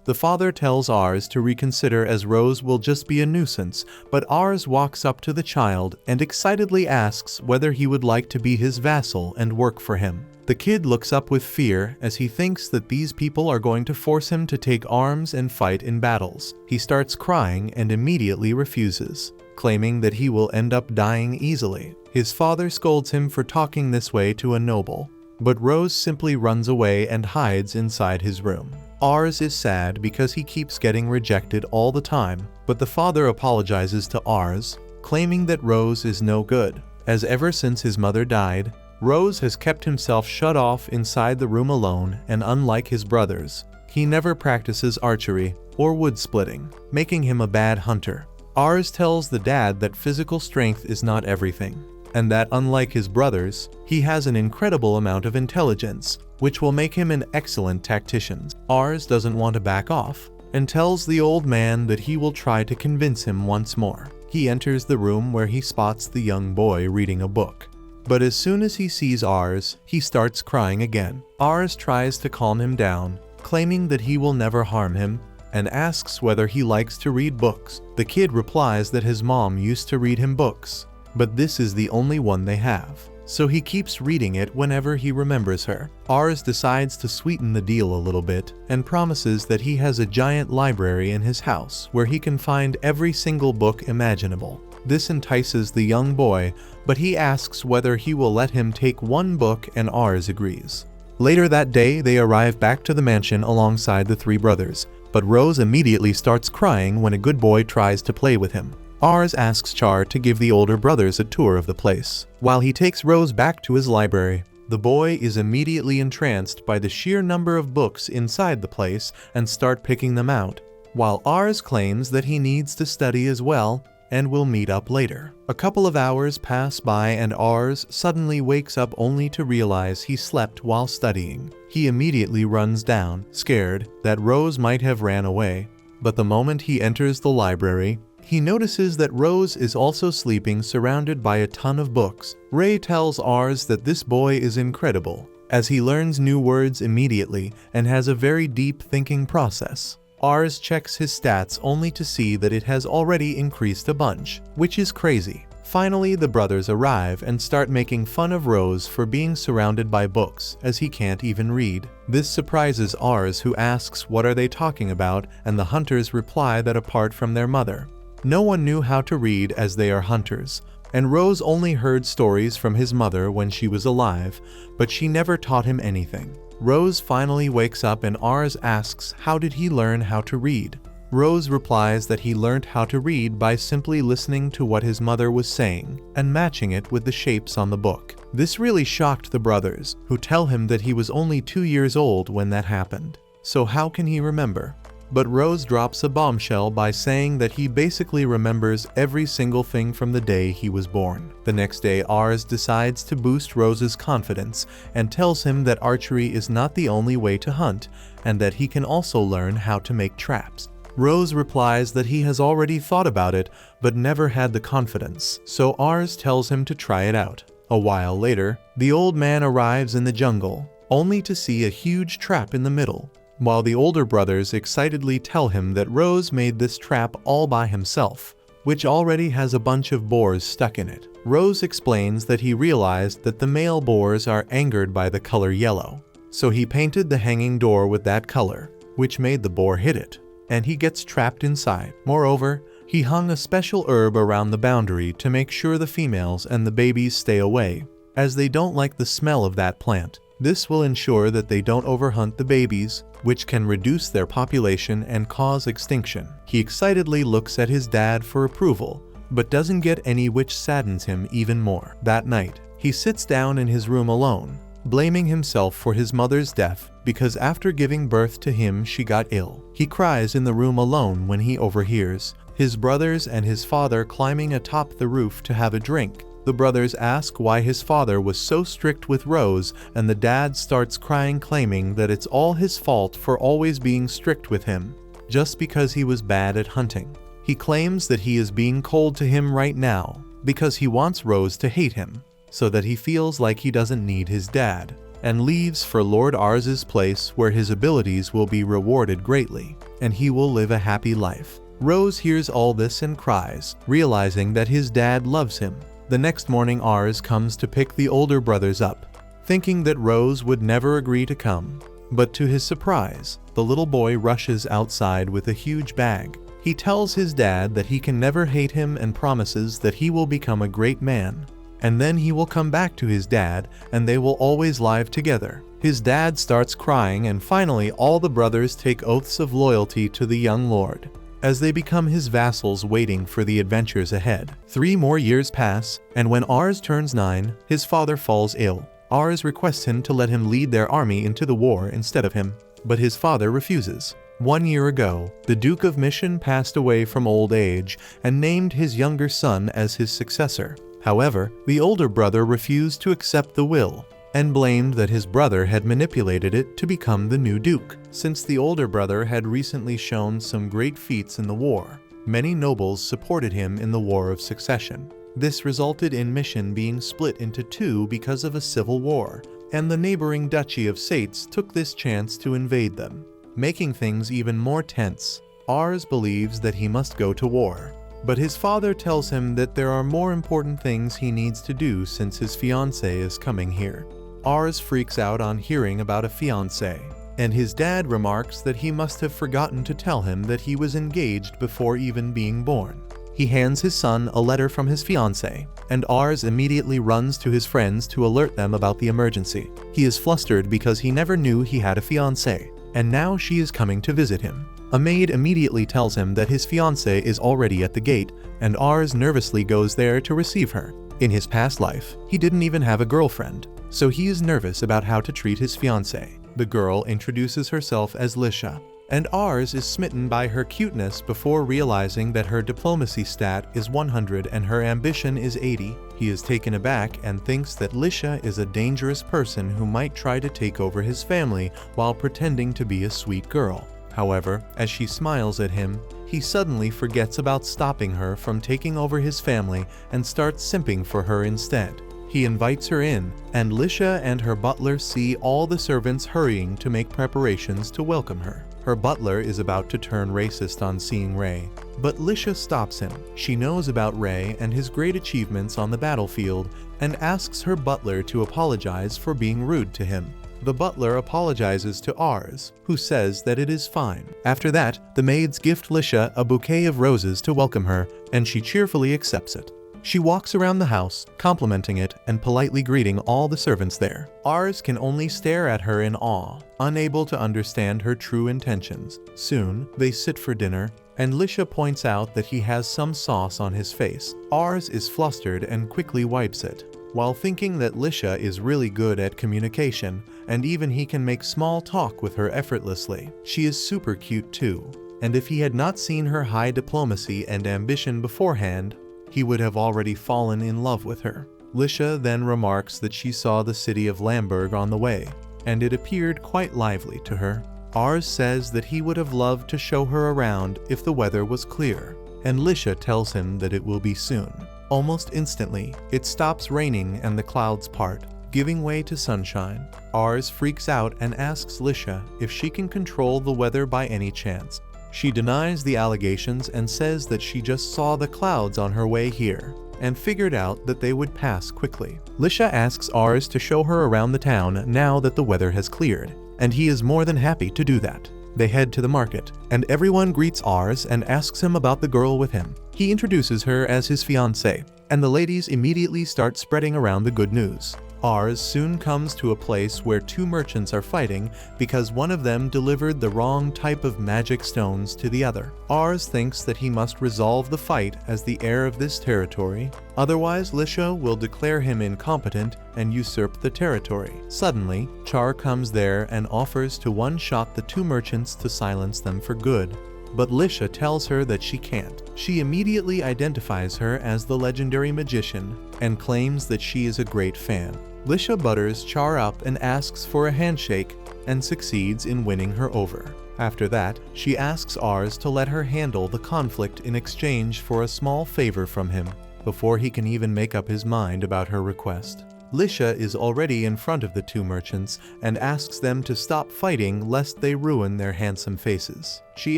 The father tells Ars to reconsider, as Rose will just be a nuisance, but Ars walks up to the child and excitedly asks whether he would like to be his vassal and work for him. The kid looks up with fear, as he thinks that these people are going to force him to take arms and fight in battles. He starts crying and immediately refuses, claiming that he will end up dying easily. His father scolds him for talking this way to a noble, but Rose simply runs away and hides inside his room. Ars is sad because he keeps getting rejected all the time, but the father apologizes to Ars, claiming that Rose is no good, as ever since his mother died, Rose has kept himself shut off inside the room alone, and unlike his brothers, he never practices archery or wood splitting, making him a bad hunter. Ars tells the dad that physical strength is not everything, and that unlike his brothers, he has an incredible amount of intelligence, which will make him an excellent tactician. Ars doesn't want to back off, and tells the old man that he will try to convince him once more. He enters the room where he spots the young boy reading a book. But as soon as he sees Ars, he starts crying again. Ars tries to calm him down, claiming that he will never harm him, and asks whether he likes to read books. The kid replies that his mom used to read him books, but this is the only one they have, so he keeps reading it whenever he remembers her. Ars decides to sweeten the deal a little bit and promises that he has a giant library in his house where he can find every single book imaginable. This entices the young boy, but he asks whether he will let him take one book, and Ars agrees. Later that day, they arrive back to the mansion alongside the three brothers, but Rose immediately starts crying when a good boy tries to play with him. Ars asks Char to give the older brothers a tour of the place. While he takes Rose back to his library, the boy is immediately entranced by the sheer number of books inside the place and start picking them out, while Ars claims that he needs to study as well, and will meet up later. A couple of hours pass by and Ars suddenly wakes up only to realize he slept while studying. He immediately runs down, scared that Rose might have ran away. But the moment he enters the library, he notices that Rose is also sleeping surrounded by a ton of books. Ray tells Ars that this boy is incredible, as he learns new words immediately and has a very deep thinking process. Ars checks his stats only to see that it has already increased a bunch, which is crazy. Finally, the brothers arrive and start making fun of Rose for being surrounded by books, as he can't even read. This surprises Ars, who asks what are they talking about, and the hunters reply that apart from their mother, no one knew how to read as they are hunters, and Rose only heard stories from his mother when she was alive, but she never taught him anything. Rose finally wakes up and Ars asks how did he learn how to read. Rose replies that he learned how to read by simply listening to what his mother was saying and matching it with the shapes on the book. This really shocked the brothers, who tell him that he was only 2 years old when that happened. So how can he remember? But Rose drops a bombshell by saying that he basically remembers every single thing from the day he was born. The next day, Ars decides to boost Rose's confidence and tells him that archery is not the only way to hunt, and that he can also learn how to make traps. Rose replies that he has already thought about it, but never had the confidence, so Ars tells him to try it out. A while later, the old man arrives in the jungle, only to see a huge trap in the middle, while the older brothers excitedly tell him that Rose made this trap all by himself, which already has a bunch of boars stuck in it. Rose explains that he realized that the male boars are angered by the color yellow, so he painted the hanging door with that color, which made the boar hit it, and he gets trapped inside. Moreover, he hung a special herb around the boundary to make sure the females and the babies stay away, as they don't like the smell of that plant. This will ensure that they don't overhunt the babies, which can reduce their population and cause extinction. He excitedly looks at his dad for approval, but doesn't get any, which saddens him even more. That night, he sits down in his room alone, blaming himself for his mother's death because after giving birth to him she got ill. He cries in the room alone when he overhears his brothers and his father climbing atop the roof to have a drink. The brothers ask why his father was so strict with Rose, and the dad starts crying, claiming that it's all his fault for always being strict with him, just because he was bad at hunting. He claims that he is being cold to him right now because he wants Rose to hate him, so that he feels like he doesn't need his dad, and leaves for Lord Ars's place, where his abilities will be rewarded greatly, and he will live a happy life. Rose hears all this and cries, realizing that his dad loves him. The next morning, Ars comes to pick the older brothers up, thinking that Rose would never agree to come. But to his surprise, the little boy rushes outside with a huge bag. He tells his dad that he can never hate him and promises that he will become a great man. And then he will come back to his dad and they will always live together. His dad starts crying, and finally all the brothers take oaths of loyalty to the young lord, as they become his vassals waiting for the adventures ahead. 3 more years pass, and when Ars turns 9, his father falls ill. Ars requests him to let him lead their army into the war instead of him, but his father refuses. 1 year ago, the Duke of Mission passed away from old age and named his younger son as his successor. However, the older brother refused to accept the will, and blamed that his brother had manipulated it to become the new duke. Since the older brother had recently shown some great feats in the war, many nobles supported him in the War of Succession. This resulted in Mission being split into 2 because of a civil war, and the neighboring Duchy of Sates took this chance to invade them, making things even more tense. Ars believes that he must go to war, but his father tells him that there are more important things he needs to do since his fiancée is coming here. Ars freaks out on hearing about a fiancé, and his dad remarks that he must have forgotten to tell him that he was engaged before even being born. He hands his son a letter from his fiancée, and Ars immediately runs to his friends to alert them about the emergency. He is flustered because he never knew he had a fiancée, and now she is coming to visit him. A maid immediately tells him that his fiancée is already at the gate, and Ars nervously goes there to receive her. In his past life, he didn't even have a girlfriend, so he is nervous about how to treat his fiancée. The girl introduces herself as Lisha, and Ars is smitten by her cuteness before realizing that her diplomacy stat is 100 and her ambition is 80. He is taken aback and thinks that Lisha is a dangerous person who might try to take over his family while pretending to be a sweet girl. However, as she smiles at him, he suddenly forgets about stopping her from taking over his family and starts simping for her instead. He invites her in, and Lisha and her butler see all the servants hurrying to make preparations to welcome her. Her butler is about to turn racist on seeing Ray, but Lisha stops him. She knows about Ray and his great achievements on the battlefield and asks her butler to apologize for being rude to him. The butler apologizes to Ars, who says that it is fine. After that, the maids gift Lisha a bouquet of roses to welcome her, and she cheerfully accepts it. She walks around the house, complimenting it and politely greeting all the servants there. Ars can only stare at her in awe, unable to understand her true intentions. Soon, they sit for dinner, and Lisha points out that he has some sauce on his face. Ars is flustered and quickly wipes it, while thinking that Lisha is really good at communication, and even he can make small talk with her effortlessly. She is super cute too, and if he had not seen her high diplomacy and ambition beforehand, he would have already fallen in love with her. Lisha then remarks that she saw the city of Lamberg on the way, and it appeared quite lively to her. Ars says that he would have loved to show her around if the weather was clear, and Lisha tells him that it will be soon. Almost instantly, it stops raining and the clouds part, giving way to sunshine. Ars freaks out and asks Lisha if she can control the weather by any chance. She denies the allegations and says that she just saw the clouds on her way here and figured out that they would pass quickly. Lisha asks Ars to show her around the town now that the weather has cleared, and he is more than happy to do that. They head to the market, and everyone greets Ars and asks him about the girl with him. He introduces her as his fiancée, and the ladies immediately start spreading around the good news. Ars soon comes to a place where two merchants are fighting because one of them delivered the wrong type of magic stones to the other. Ars thinks that he must resolve the fight as the heir of this territory, otherwise Lisha will declare him incompetent and usurp the territory. Suddenly, Char comes there and offers to one-shot the two merchants to silence them for good, but Lisha tells her that she can't. She immediately identifies her as the legendary magician and claims that she is a great fan. Lisha butters Char up and asks for a handshake and succeeds in winning her over. After that, she asks Ars to let her handle the conflict in exchange for a small favor from him, before he can even make up his mind about her request. Lisha is already in front of the two merchants and asks them to stop fighting lest they ruin their handsome faces. She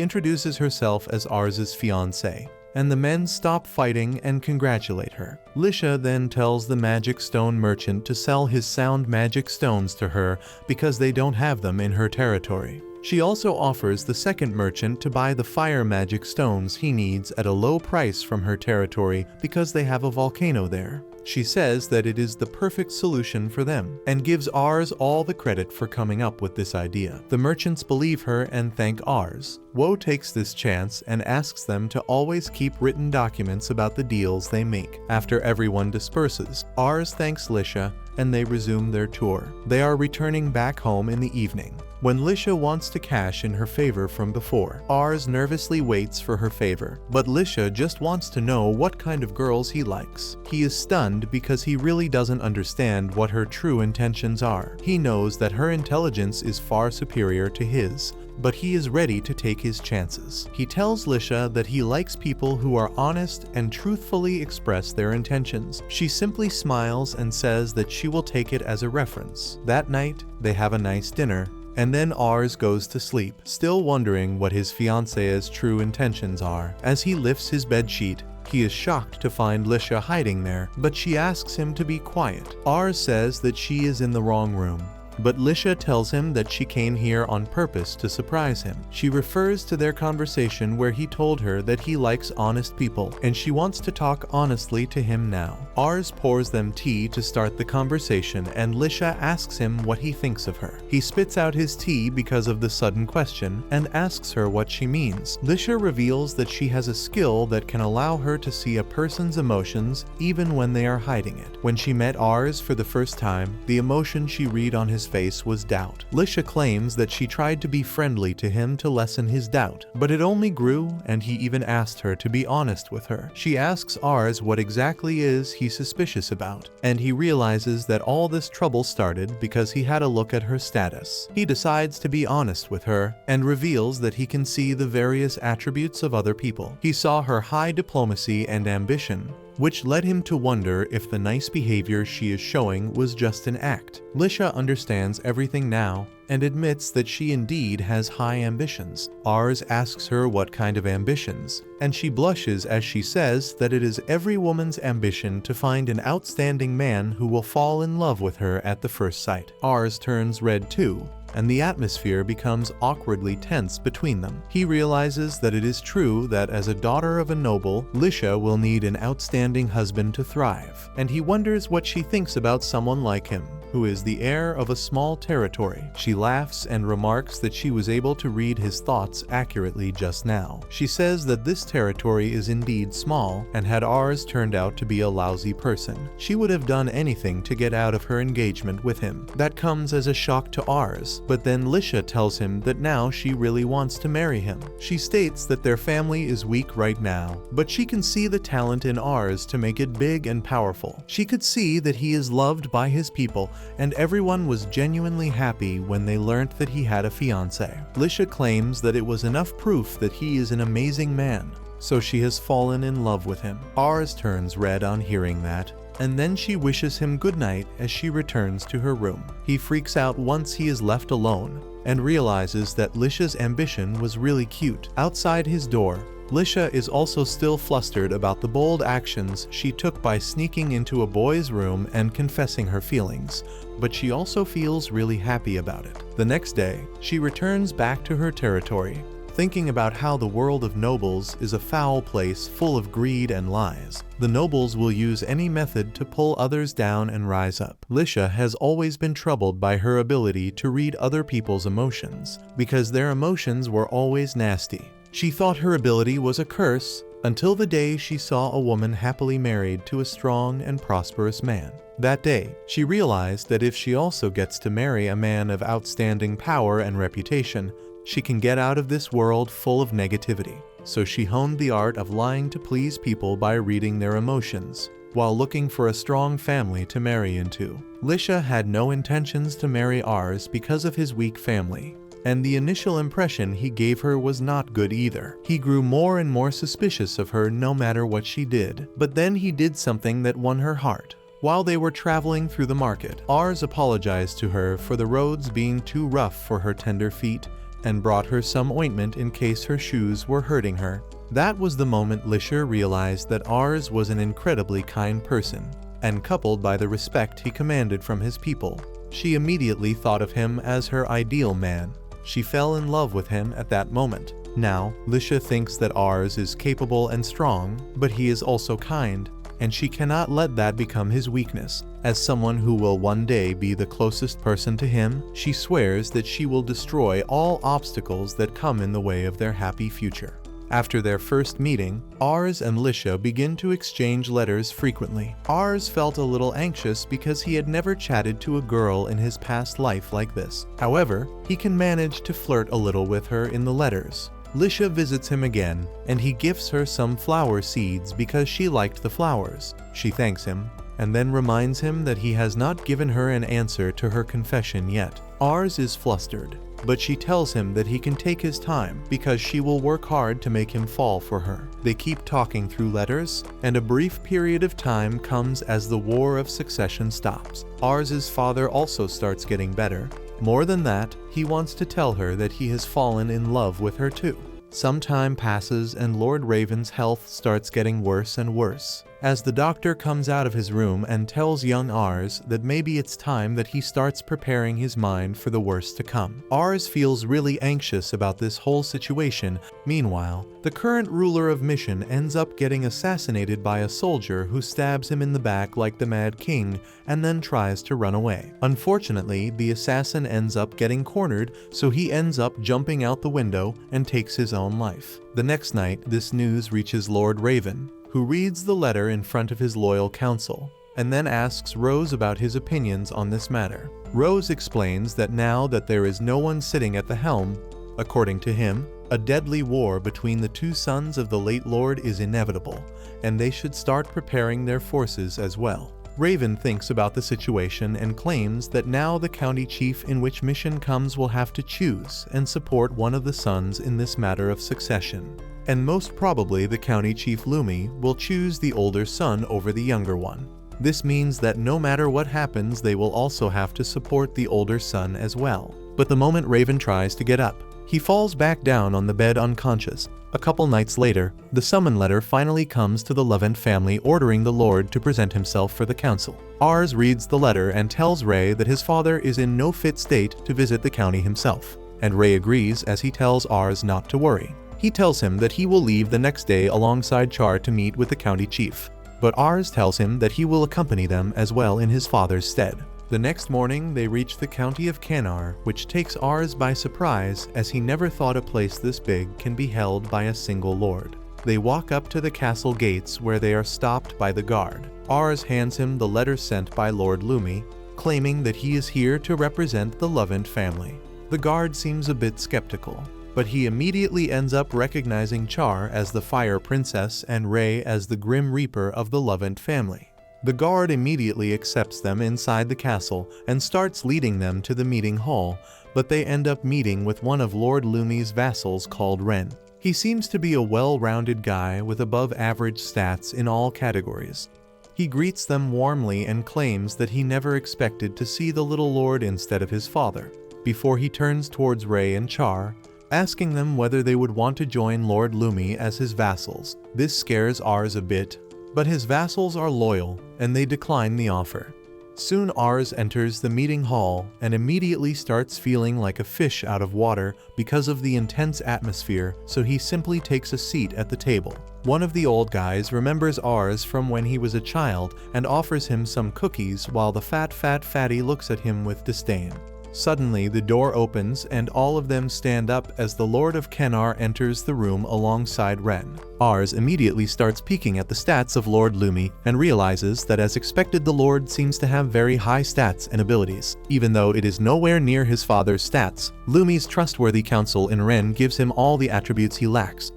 introduces herself as Ars's fiancée, and the men stop fighting and congratulate her. Lisha then tells the magic stone merchant to sell his sound magic stones to her because they don't have them in her territory. She also offers the second merchant to buy the fire magic stones he needs at a low price from her territory because they have a volcano there. She says that it is the perfect solution for them, and gives Ars all the credit for coming up with this idea. The merchants believe her and thank Ars. Woe takes this chance and asks them to always keep written documents about the deals they make. After everyone disperses, Ars thanks Lisha, and they resume their tour. They are returning back home in the evening, when Lisha wants to cash in her favor from before. Ars nervously waits for her favor, but Lisha just wants to know what kind of girls he likes. He is stunned because he really doesn't understand what her true intentions are. He knows that her intelligence is far superior to his, but he is ready to take his chances. He tells Lisha that he likes people who are honest and truthfully express their intentions. She simply smiles and says that she will take it as a reference. That night, they have a nice dinner, and then Ars goes to sleep, still wondering what his fiancée's true intentions are. As he lifts his bedsheet, he is shocked to find Lisha hiding there, but she asks him to be quiet. Ars says that she is in the wrong room, but Lisha tells him that she came here on purpose to surprise him. She refers to their conversation where he told her that he likes honest people, and she wants to talk honestly to him now. Ars pours them tea to start the conversation, and Lisha asks him what he thinks of her. He spits out his tea because of the sudden question, and asks her what she means. Lisha reveals that she has a skill that can allow her to see a person's emotions even when they are hiding it. When she met Ars for the first time, the emotion she read on his his face was doubt. Lisha claims that she tried to be friendly to him to lessen his doubt, but it only grew, and he even asked her to be honest with her. She asks Ars what exactly is he suspicious about, and he realizes that all this trouble started because he had a look at her status. He decides to be honest with her, and reveals that he can see the various attributes of other people. He saw her high diplomacy and ambition, which led him to wonder if the nice behavior she is showing was just an act. Lisha understands everything now and admits that she indeed has high ambitions. Ars asks her what kind of ambitions, and she blushes as she says that it is every woman's ambition to find an outstanding man who will fall in love with her at the first sight. Ars turns red too, and the atmosphere becomes awkwardly tense between them. He realizes that it is true that as a daughter of a noble, Lisha will need an outstanding husband to thrive, and he wonders what she thinks about someone like him, who is the heir of a small territory. She laughs and remarks that she was able to read his thoughts accurately just now. She says that this territory is indeed small, and had Ars turned out to be a lousy person, she would have done anything to get out of her engagement with him. That comes as a shock to Ars, but then Lisha tells him that now she really wants to marry him. She states that their family is weak right now, but she can see the talent in Ars to make it big and powerful. She could see that he is loved by his people, and everyone was genuinely happy when they learnt that he had a fiancée. Lisha claims that it was enough proof that he is an amazing man, so she has fallen in love with him. Ars turns red on hearing that, and then she wishes him good night as she returns to her room. He freaks out once he is left alone, and realizes that Lisha's ambition was really cute. Outside his door, Lisha is also still flustered about the bold actions she took by sneaking into a boy's room and confessing her feelings, but she also feels really happy about it. The next day, she returns back to her territory, thinking about how the world of nobles is a foul place full of greed and lies. The nobles will use any method to pull others down and rise up. Lisha has always been troubled by her ability to read other people's emotions, because their emotions were always nasty. She thought her ability was a curse until the day she saw a woman happily married to a strong and prosperous man. That day, she realized that if she also gets to marry a man of outstanding power and reputation, she can get out of this world full of negativity. So she honed the art of lying to please people by reading their emotions, while looking for a strong family to marry into. Lisha had no intentions to marry Ars because of his weak family, and the initial impression he gave her was not good either. He grew more and more suspicious of her no matter what she did, but then he did something that won her heart. While they were traveling through the market, Ars apologized to her for the roads being too rough for her tender feet, and brought her some ointment in case her shoes were hurting her. That was the moment Lisha realized that Ars was an incredibly kind person, and coupled by the respect he commanded from his people, she immediately thought of him as her ideal man. She fell in love with him at that moment. Now, Lisha thinks that Ars is capable and strong, but he is also kind, and she cannot let that become his weakness. As someone who will one day be the closest person to him, she swears that she will destroy all obstacles that come in the way of their happy future. After their first meeting, Ars and Lisha begin to exchange letters frequently. Ars felt a little anxious because he had never chatted to a girl in his past life like this. However, he can manage to flirt a little with her in the letters. Lisha visits him again, and he gifts her some flower seeds because she liked the flowers. She thanks him, and then reminds him that he has not given her an answer to her confession yet. Ars is flustered, but she tells him that he can take his time because she will work hard to make him fall for her. They keep talking through letters, and a brief period of time comes as the War of Succession stops. Ars's father also starts getting better. More than that, he wants to tell her that he has fallen in love with her too. Some time passes and Lord Raven's health starts getting worse and worse, as the doctor comes out of his room and tells young Ars that maybe it's time that he starts preparing his mind for the worst to come. Ars feels really anxious about this whole situation. Meanwhile, the current ruler of Mission ends up getting assassinated by a soldier who stabs him in the back like the Mad King and then tries to run away. Unfortunately, the assassin ends up getting cornered, so he ends up jumping out the window and takes his own life. The next night, this news reaches Lord Raven, who reads the letter in front of his loyal council, and then asks Rose about his opinions on this matter. Rose explains that now that there is no one sitting at the helm, according to him, a deadly war between the two sons of the late Lord is inevitable, and they should start preparing their forces as well. Raven thinks about the situation and claims that now the county chief in which mission comes will have to choose and support one of the sons in this matter of succession. And most probably the county chief Lumi will choose the older son over the younger one. This means that no matter what happens, they will also have to support the older son as well. But the moment Raven tries to get up, he falls back down on the bed unconscious. A couple nights later, the summon letter finally comes to the Levant family ordering the Lord to present himself for the council. Ars reads the letter and tells Ray that his father is in no fit state to visit the county himself. And Ray agrees as he tells Ars not to worry. He tells him that he will leave the next day alongside Char to meet with the county chief. But Ars tells him that he will accompany them as well in his father's stead. The next morning, they reach the county of Canar, which takes Ars by surprise as he never thought a place this big can be held by a single lord. They walk up to the castle gates where they are stopped by the guard. Ars hands him the letter sent by Lord Lumi, claiming that he is here to represent the Levant family. The guard seems a bit skeptical, but he immediately ends up recognizing Char as the Fire Princess and Ray as the Grim Reaper of the Levant family. The guard immediately accepts them inside the castle and starts leading them to the meeting hall, but they end up meeting with one of Lord Lumi's vassals called Ren. He seems to be a well-rounded guy with above-average stats in all categories. He greets them warmly and claims that he never expected to see the little lord instead of his father, before he turns towards Ray and Char, asking them whether they would want to join Lord Lumi as his vassals. This scares Ars a bit, but his vassals are loyal, and they decline the offer. Soon Ars enters the meeting hall and immediately starts feeling like a fish out of water because of the intense atmosphere, so he simply takes a seat at the table. One of the old guys remembers Ars from when he was a child and offers him some cookies while the fatty looks at him with disdain. Suddenly, the door opens and all of them stand up as the Lord of Canar enters the room alongside Ren. Ars immediately starts peeking at the stats of Lord Lumi and realizes that as expected the Lord seems to have very high stats and abilities. Even though it is nowhere near his father's stats, Lumi's trustworthy counsel in Ren gives him all the attributes he lacks.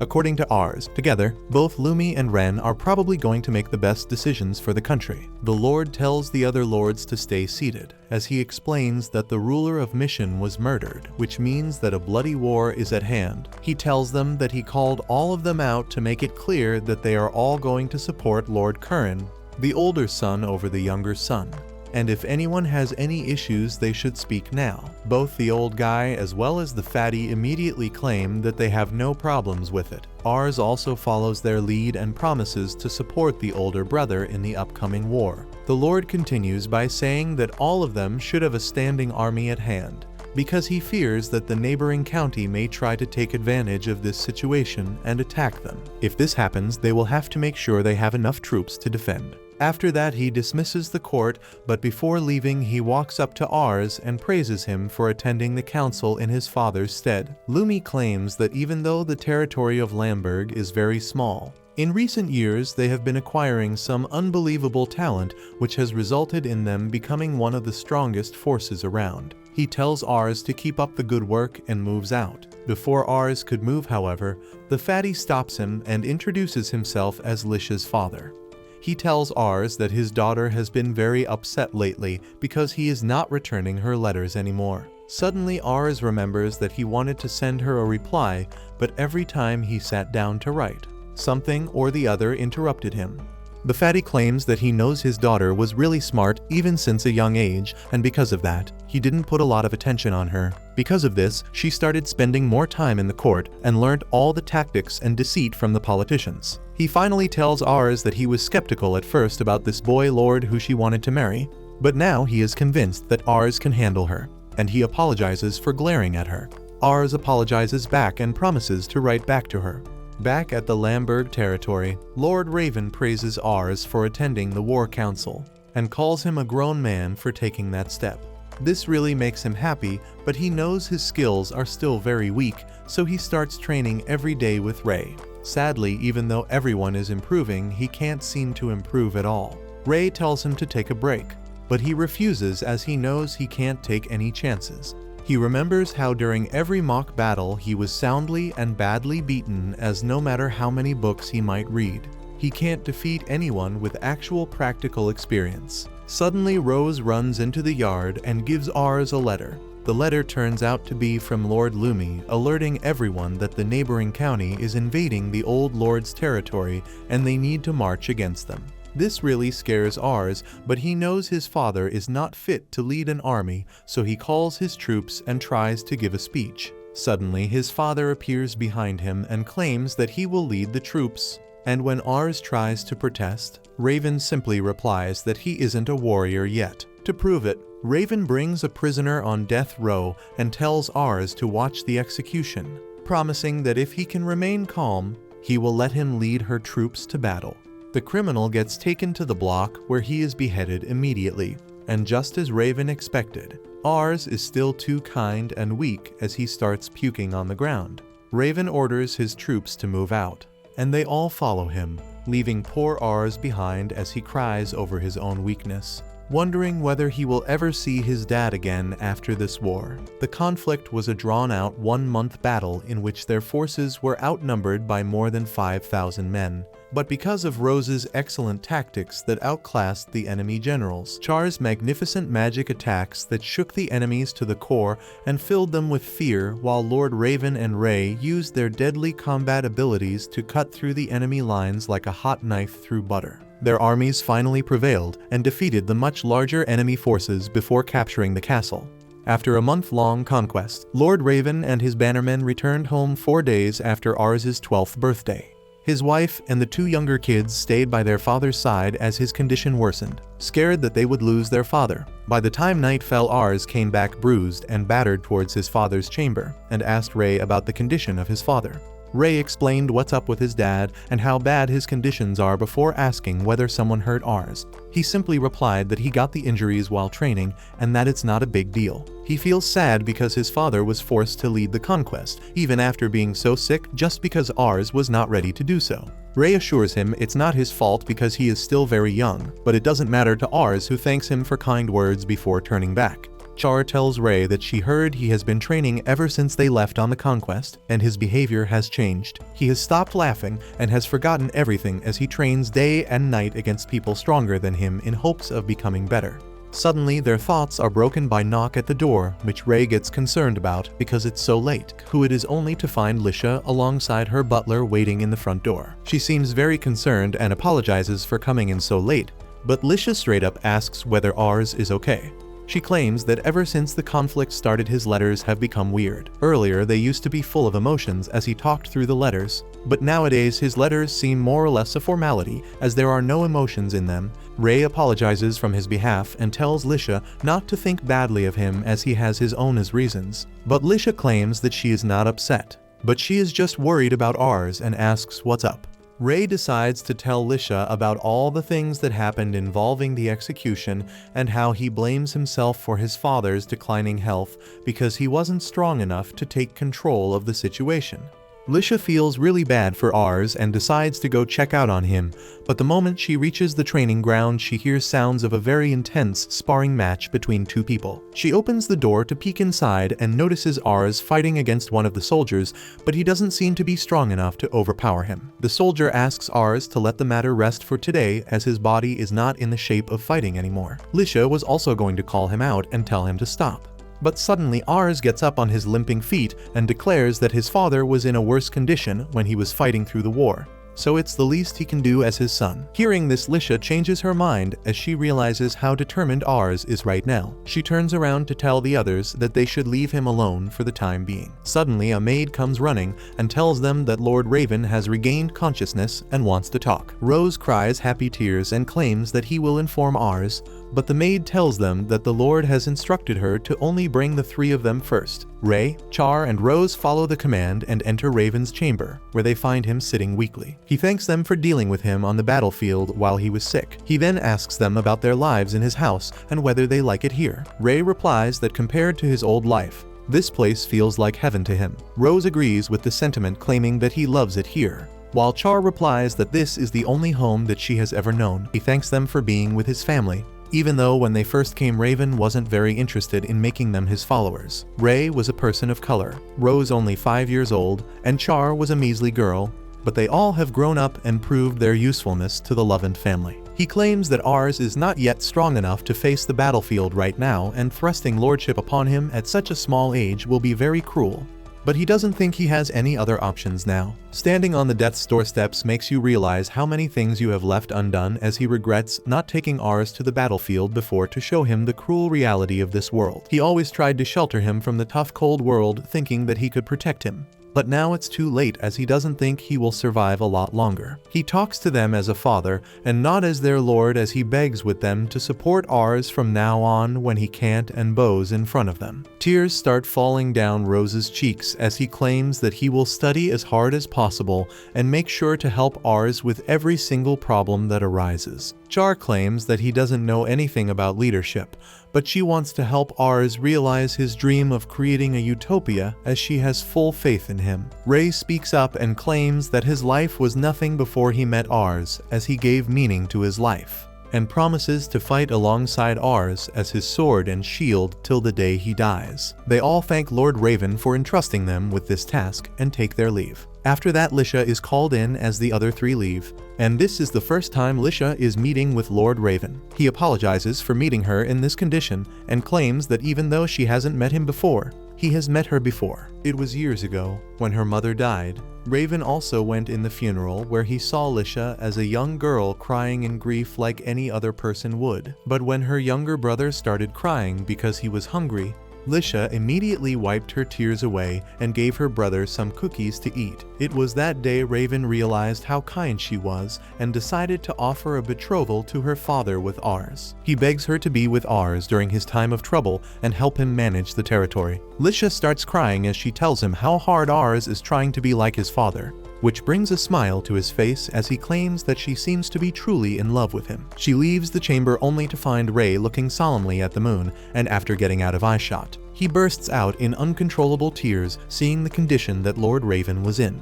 According to Ars, together, both Lumi and Ren are probably going to make the best decisions for the country. The Lord tells the other lords to stay seated, as he explains that the ruler of Mission was murdered, which means that a bloody war is at hand. He tells them that he called all of them out to make it clear that they are all going to support Lord Curran, the older son over the younger son. And if anyone has any issues, they should speak now. Both the old guy as well as the fatty immediately claim that they have no problems with it. Ars also follows their lead and promises to support the older brother in the upcoming war. The Lord continues by saying that all of them should have a standing army at hand, because he fears that the neighboring county may try to take advantage of this situation and attack them. If this happens, they will have to make sure they have enough troops to defend. After that, he dismisses the court, but before leaving, he walks up to Ars and praises him for attending the council in his father's stead. Lumi claims that even though the territory of Lamberg is very small, in recent years they have been acquiring some unbelievable talent, which has resulted in them becoming one of the strongest forces around. He tells Ars to keep up the good work and moves out. Before Ars could move, however, the fatty stops him and introduces himself as Lish's father. He tells Ars that his daughter has been very upset lately because he is not returning her letters anymore. Suddenly Ars remembers that he wanted to send her a reply, but every time he sat down to write, something or the other interrupted him. The fatty claims that he knows his daughter was really smart even since a young age, and because of that, he didn't put a lot of attention on her. Because of this, she started spending more time in the court and learned all the tactics and deceit from the politicians. He finally tells Ars that he was skeptical at first about this boy lord who she wanted to marry, but now he is convinced that Ars can handle her, and he apologizes for glaring at her. Ars apologizes back and promises to write back to her. Back at the Lamberg territory, Lord Raven praises Ars for attending the war council, and calls him a grown man for taking that step. This really makes him happy, but he knows his skills are still very weak, so he starts training every day with Ray. Sadly, even though everyone is improving, he can't seem to improve at all. Ray tells him to take a break, but he refuses as he knows he can't take any chances. He remembers how during every mock battle he was soundly and badly beaten, as no matter how many books he might read, he can't defeat anyone with actual practical experience. Suddenly Rose runs into the yard and gives Ars a letter. The letter turns out to be from Lord Lumi, alerting everyone that the neighboring county is invading the old lord's territory and they need to march against them. This really scares Ars, but he knows his father is not fit to lead an army, so he calls his troops and tries to give a speech. Suddenly, his father appears behind him and claims that he will lead the troops. And when Ars tries to protest, Raven simply replies that he isn't a warrior yet. To prove it, Raven brings a prisoner on death row and tells Ars to watch the execution, promising that if he can remain calm, he will let him lead her troops to battle. The criminal gets taken to the block where he is beheaded immediately, and just as Raven expected, Ars is still too kind and weak as he starts puking on the ground. Raven orders his troops to move out, and they all follow him, leaving poor Ars behind as he cries over his own weakness, wondering whether he will ever see his dad again after this war. The conflict was a drawn-out 1-month battle in which their forces were outnumbered by more than 5,000 men. But because of Rose's excellent tactics that outclassed the enemy generals, Char's magnificent magic attacks that shook the enemies to the core and filled them with fear, while Lord Raven and Ray used their deadly combat abilities to cut through the enemy lines like a hot knife through butter. Their armies finally prevailed and defeated the much larger enemy forces before capturing the castle. After a month-long conquest, Lord Raven and his bannermen returned home 4 days after Ars's 12th birthday. His wife and the 2 younger kids stayed by their father's side as his condition worsened, scared that they would lose their father. By the time night fell, Ars came back bruised and battered towards his father's chamber and asked Ray about the condition of his father. Ray explained what's up with his dad and how bad his conditions are before asking whether someone hurt Ars. He simply replied that he got the injuries while training and that it's not a big deal. He feels sad because his father was forced to lead the conquest, even after being so sick, just because Ars was not ready to do so. Ray assures him it's not his fault because he is still very young, but it doesn't matter to Ars, who thanks him for kind words before turning back. Char tells Ray that she heard he has been training ever since they left on the conquest, and his behavior has changed. He has stopped laughing and has forgotten everything as he trains day and night against people stronger than him in hopes of becoming better. Suddenly, their thoughts are broken by knock at the door, which Ray gets concerned about because it's so late, who it is only to find Lisha alongside her butler waiting in the front door. She seems very concerned and apologizes for coming in so late, but Lisha straight up asks whether Ars is okay. She claims that ever since the conflict started, his letters have become weird. Earlier, they used to be full of emotions as he talked through the letters, but nowadays his letters seem more or less a formality as there are no emotions in them. Ray apologizes from his behalf and tells Lisha not to think badly of him as he has his own reasons. But Lisha claims that she is not upset, but she is just worried about Ars and asks what's up. Ray decides to tell Lisha about all the things that happened involving the execution and how he blames himself for his father's declining health because he wasn't strong enough to take control of the situation. Lisha feels really bad for Ars and decides to go check out on him, but the moment she reaches the training ground, she hears sounds of a very intense sparring match between 2 people. She opens the door to peek inside and notices Ars fighting against one of the soldiers, but he doesn't seem to be strong enough to overpower him. The soldier asks Ars to let the matter rest for today as his body is not in the shape of fighting anymore. Lisha was also going to call him out and tell him to stop. But suddenly Ars gets up on his limping feet and declares that his father was in a worse condition when he was fighting through the war, so it's the least he can do as his son. Hearing this, Lisha changes her mind as she realizes how determined Ars is right now. She turns around to tell the others that they should leave him alone for the time being. Suddenly, a maid comes running and tells them that Lord Raven has regained consciousness and wants to talk. Rose cries happy tears and claims that he will inform Ars, but the maid tells them that the Lord has instructed her to only bring the 3 of them first. Ray, Char, and Rose follow the command and enter Raven's chamber, where they find him sitting weakly. He thanks them for dealing with him on the battlefield while he was sick. He then asks them about their lives in his house and whether they like it here. Ray replies that compared to his old life, this place feels like heaven to him. Rose agrees with the sentiment, claiming that he loves it here. while Char replies that this is the only home that she has ever known. He thanks them for being with his family, even though when they first came Raven wasn't very interested in making them his followers. Ray was a person of color, Rose only 5 years old, and Char was a measly girl, but they all have grown up and proved their usefulness to the Lovend family. He claims that Ars is not yet strong enough to face the battlefield right now, and thrusting lordship upon him at such a small age will be very cruel. But he doesn't think he has any other options now. Standing on the death's doorsteps makes you realize how many things you have left undone, as he regrets not taking Ars to the battlefield before to show him the cruel reality of this world. He always tried to shelter him from the tough cold world, thinking that he could protect him. But now it's too late, as he doesn't think he will survive a lot longer. He talks to them as a father and not as their lord, as he begs with them to support Ars from now on when he can't, and bows in front of them. Tears start falling down Rose's cheeks as he claims that he will study as hard as possible and make sure to help Ars with every single problem that arises. Char claims that he doesn't know anything about leadership, but she wants to help Ars realize his dream of creating a utopia, as she has full faith in him. Ray speaks up and claims that his life was nothing before he met Ars, as he gave meaning to his life, and promises to fight alongside Ars as his sword and shield till the day he dies. They all thank Lord Raven for entrusting them with this task and take their leave. After that, Lisha is called in as the other three leave, and this is the first time Lisha is meeting with Lord Raven. He apologizes for meeting her in this condition and claims that even though she hasn't met him before, he has met her before. It was years ago, when her mother died. Raven also went in the funeral, where he saw Lisha as a young girl crying in grief like any other person would. But when her younger brother started crying because he was hungry, Lisha immediately wiped her tears away and gave her brother some cookies to eat. It was that day Raven realized how kind she was and decided to offer a betrothal to her father with Ars. He begs her to be with Ars during his time of trouble and help him manage the territory. Lisha starts crying as she tells him how hard Ars is trying to be like his father, which brings a smile to his face as he claims that she seems to be truly in love with him. She leaves the chamber only to find Ray looking solemnly at the moon, and after getting out of eyeshot, he bursts out in uncontrollable tears, seeing the condition that Lord Raven was in.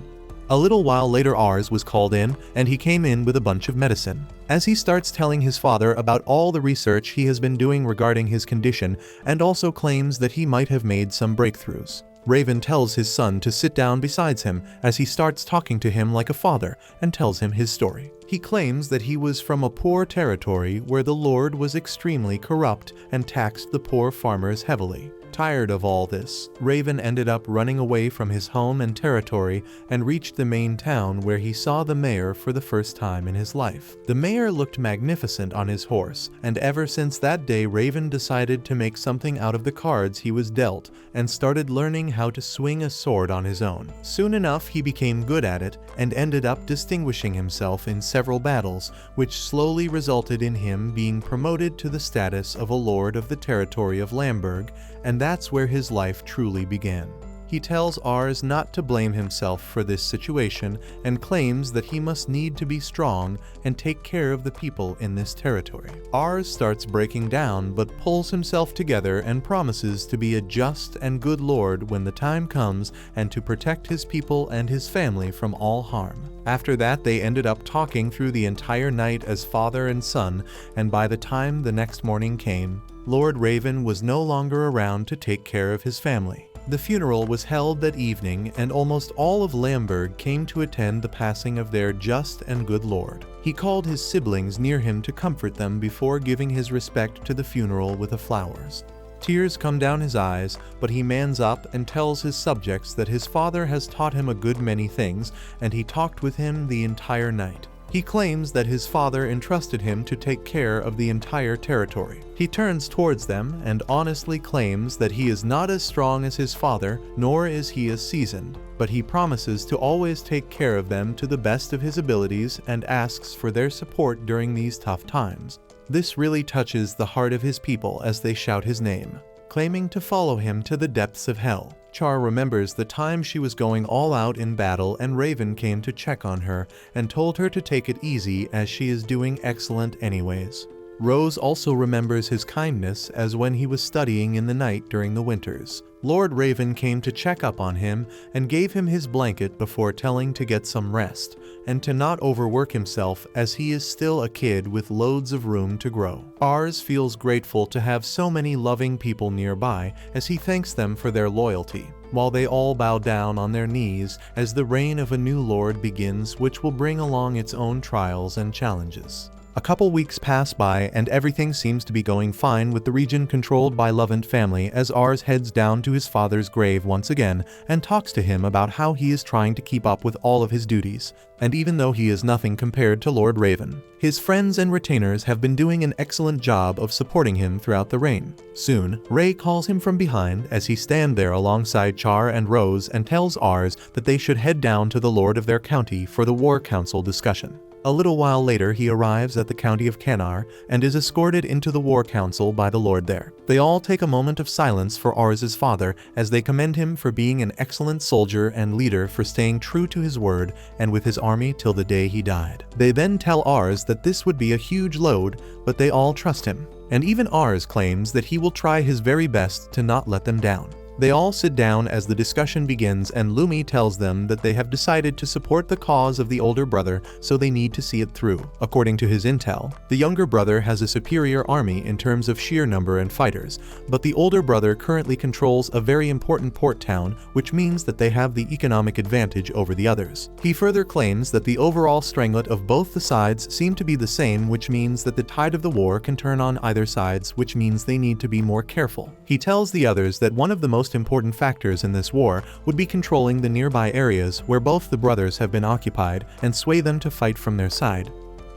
A little while later Ars was called in, and he came in with a bunch of medicine. As he starts telling his father about all the research he has been doing regarding his condition, and also claims that he might have made some breakthroughs. Raven tells his son to sit down beside him as he starts talking to him like a father and tells him his story. He claims that he was from a poor territory where the Lord was extremely corrupt and taxed the poor farmers heavily. Tired of all this, Raven ended up running away from his home and territory and reached the main town, where he saw the mayor for the first time in his life. The mayor looked magnificent on his horse, and ever since that day Raven decided to make something out of the cards he was dealt and started learning how to swing a sword on his own. Soon enough he became good at it and ended up distinguishing himself in several battles, which slowly resulted in him being promoted to the status of a lord of the territory of Lamberg, and that's where his life truly began. He tells Ars not to blame himself for this situation and claims that he must need to be strong and take care of the people in this territory. Ars starts breaking down but pulls himself together and promises to be a just and good lord when the time comes, and to protect his people and his family from all harm. After that they ended up talking through the entire night as father and son, and by the time the next morning came, Lord Raven was no longer around to take care of his family. The funeral was held that evening, and almost all of Lamberg came to attend the passing of their just and good lord. He called his siblings near him to comfort them before giving his respect to the funeral with the flowers. Tears come down his eyes, but he mans up and tells his subjects that his father has taught him a good many things, and he talked with him the entire night. He claims that his father entrusted him to take care of the entire territory. He turns towards them and honestly claims that he is not as strong as his father, nor is he as seasoned, but he promises to always take care of them to the best of his abilities and asks for their support during these tough times. This really touches the heart of his people as they shout his name, claiming to follow him to the depths of hell. Char remembers the time she was going all out in battle, and Raven came to check on her and told her to take it easy as she is doing excellent anyways. Rose also remembers his kindness as when he was studying in the night during the winters. Lord Raven came to check up on him and gave him his blanket before telling to get some rest, and to not overwork himself as he is still a kid with loads of room to grow. Ars feels grateful to have so many loving people nearby as he thanks them for their loyalty, while they all bow down on their knees as the reign of a new lord begins, which will bring along its own trials and challenges. A couple weeks pass by and everything seems to be going fine with the region controlled by Lovent family as Ars heads down to his father's grave once again and talks to him about how he is trying to keep up with all of his duties, and even though he is nothing compared to Lord Raven, his friends and retainers have been doing an excellent job of supporting him throughout the reign. Soon, Ray calls him from behind as he stands there alongside Char and Rose and tells Ars that they should head down to the lord of their county for the war council discussion. A little while later he arrives at the county of Canar and is escorted into the war council by the lord there. They all take a moment of silence for Ars's father as they commend him for being an excellent soldier and leader, for staying true to his word and with his army till the day he died. They then tell Ars that this would be a huge load, but they all trust him, and even Ars claims that he will try his very best to not let them down. They all sit down as the discussion begins and Lumi tells them that they have decided to support the cause of the older brother, so they need to see it through. According to his intel, the younger brother has a superior army in terms of sheer number and fighters, but the older brother currently controls a very important port town, which means that they have the economic advantage over the others. He further claims that the overall strength of both the sides seem to be the same, which means that the tide of the war can turn on either sides, which means they need to be more careful. He tells the others that one of the most important factors in this war would be controlling the nearby areas where both the brothers have been occupied and sway them to fight from their side.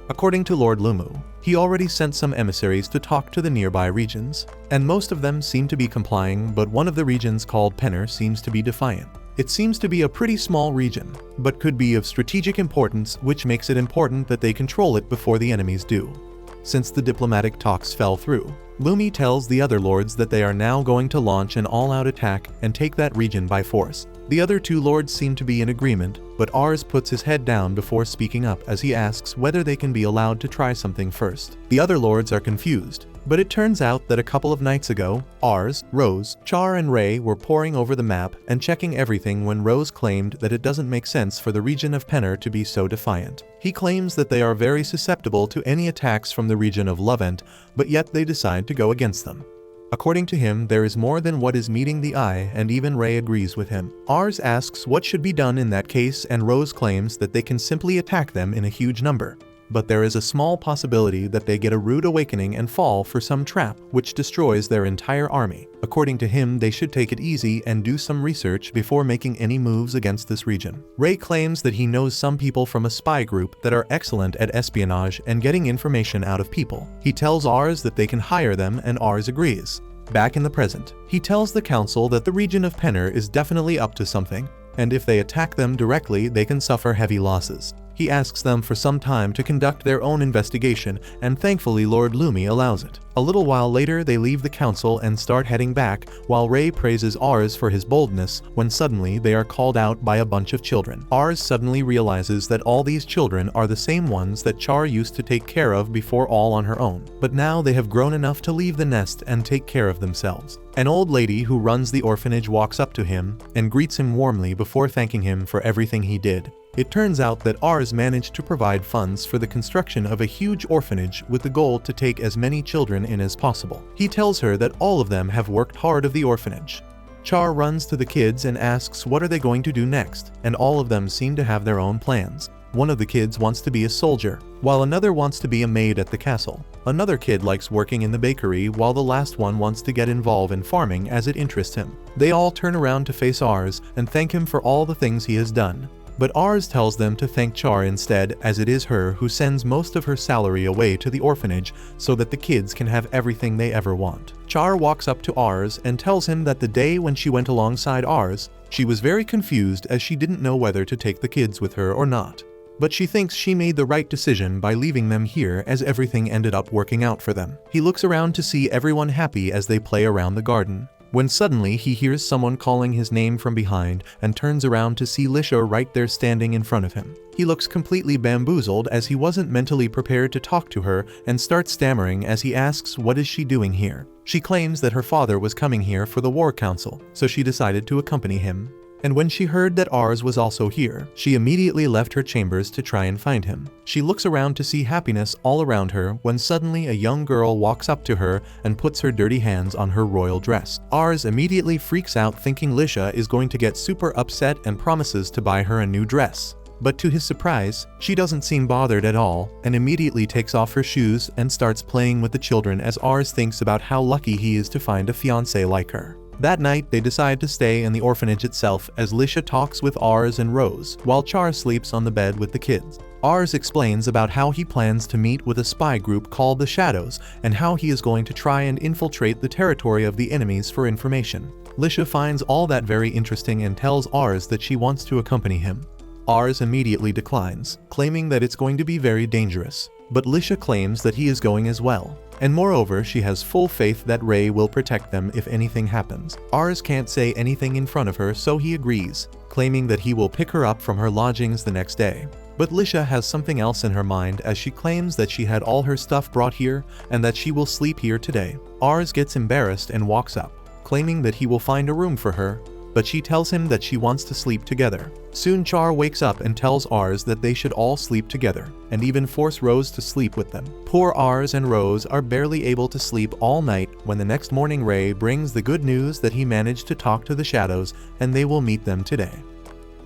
According to Lord Lumu, he already sent some emissaries to talk to the nearby regions, and most of them seem to be complying, but one of the regions called Penner seems to be defiant. It seems to be a pretty small region, but could be of strategic importance, which makes it important that they control it before the enemies do. Since the diplomatic talks fell through, Lumi tells the other lords that they are now going to launch an all-out attack and take that region by force. The other two lords seem to be in agreement, but Ars puts his head down before speaking up as he asks whether they can be allowed to try something first. The other lords are confused, but it turns out that a couple of nights ago, Ars, Rose, Char and Ray were poring over the map and checking everything when Rose claimed that it doesn't make sense for the region of Penner to be so defiant. He claims that they are very susceptible to any attacks from the region of Lovent, but yet they decide to go against them. According to him, there is more than what is meeting the eye, and even Ray agrees with him. Ars asks what should be done in that case, and Rose claims that they can simply attack them in a huge number. But there is a small possibility that they get a rude awakening and fall for some trap which destroys their entire army. According to him, they should take it easy and do some research before making any moves against this region. Ray claims that he knows some people from a spy group that are excellent at espionage and getting information out of people. He tells Ars that they can hire them, and Ars agrees. Back in the present, he tells the council that the region of Penner is definitely up to something, and if they attack them directly, they can suffer heavy losses. He asks them for some time to conduct their own investigation, and thankfully Lord Lumi allows it. A little while later, they leave the council and start heading back, while Ray praises Ars for his boldness, when suddenly they are called out by a bunch of children. Ars suddenly realizes that all these children are the same ones that Char used to take care of before all on her own, but now they have grown enough to leave the nest and take care of themselves. An old lady who runs the orphanage walks up to him and greets him warmly before thanking him for everything he did. It turns out that Ars managed to provide funds for the construction of a huge orphanage with the goal to take as many children in as possible. He tells her that all of them have worked hard of the orphanage. Char runs to the kids and asks what are they going to do next, and all of them seem to have their own plans. One of the kids wants to be a soldier, while another wants to be a maid at the castle. Another kid likes working in the bakery, while the last one wants to get involved in farming as it interests him. They all turn around to face Ars and thank him for all the things he has done. But Ars tells them to thank Char instead, as it is her who sends most of her salary away to the orphanage so that the kids can have everything they ever want. Char walks up to Ars and tells him that the day when she went alongside Ars, she was very confused as she didn't know whether to take the kids with her or not. But she thinks she made the right decision by leaving them here, as everything ended up working out for them. He looks around to see everyone happy as they play around the garden, when suddenly he hears someone calling his name from behind and turns around to see Lisha right there standing in front of him. He looks completely bamboozled as he wasn't mentally prepared to talk to her and starts stammering as he asks what is she doing here. She claims that her father was coming here for the war council, so she decided to accompany him. and when she heard that Ars was also here, she immediately left her chambers to try and find him. She looks around to see happiness all around her when suddenly a young girl walks up to her and puts her dirty hands on her royal dress. Ars immediately freaks out, thinking Lisha is going to get super upset and promises to buy her a new dress. But to his surprise, she doesn't seem bothered at all and immediately takes off her shoes and starts playing with the children as Ars thinks about how lucky he is to find a fiancé like her. That night, they decide to stay in the orphanage itself as Lisha talks with Ars and Rose, while Char sleeps on the bed with the kids. Ars explains about how he plans to meet with a spy group called the Shadows and how he is going to try and infiltrate the territory of the enemies for information. Lisha finds all that very interesting and tells Ars that she wants to accompany him. Ars immediately declines, claiming that it's going to be very dangerous. But Lisha claims that he is going as well. And moreover, she has full faith that Ray will protect them if anything happens. Ars can't say anything in front of her, so he agrees, claiming that he will pick her up from her lodgings the next day. But Lisha has something else in her mind as she claims that she had all her stuff brought here and that she will sleep here today. Ars gets embarrassed and walks up, claiming that he will find a room for her, but she tells him that she wants to sleep together. Soon Char wakes up and tells Ars that they should all sleep together, and even force Rose to sleep with them. Poor Ars and Rose are barely able to sleep all night when the next morning Ray brings the good news that he managed to talk to the Shadows and they will meet them today.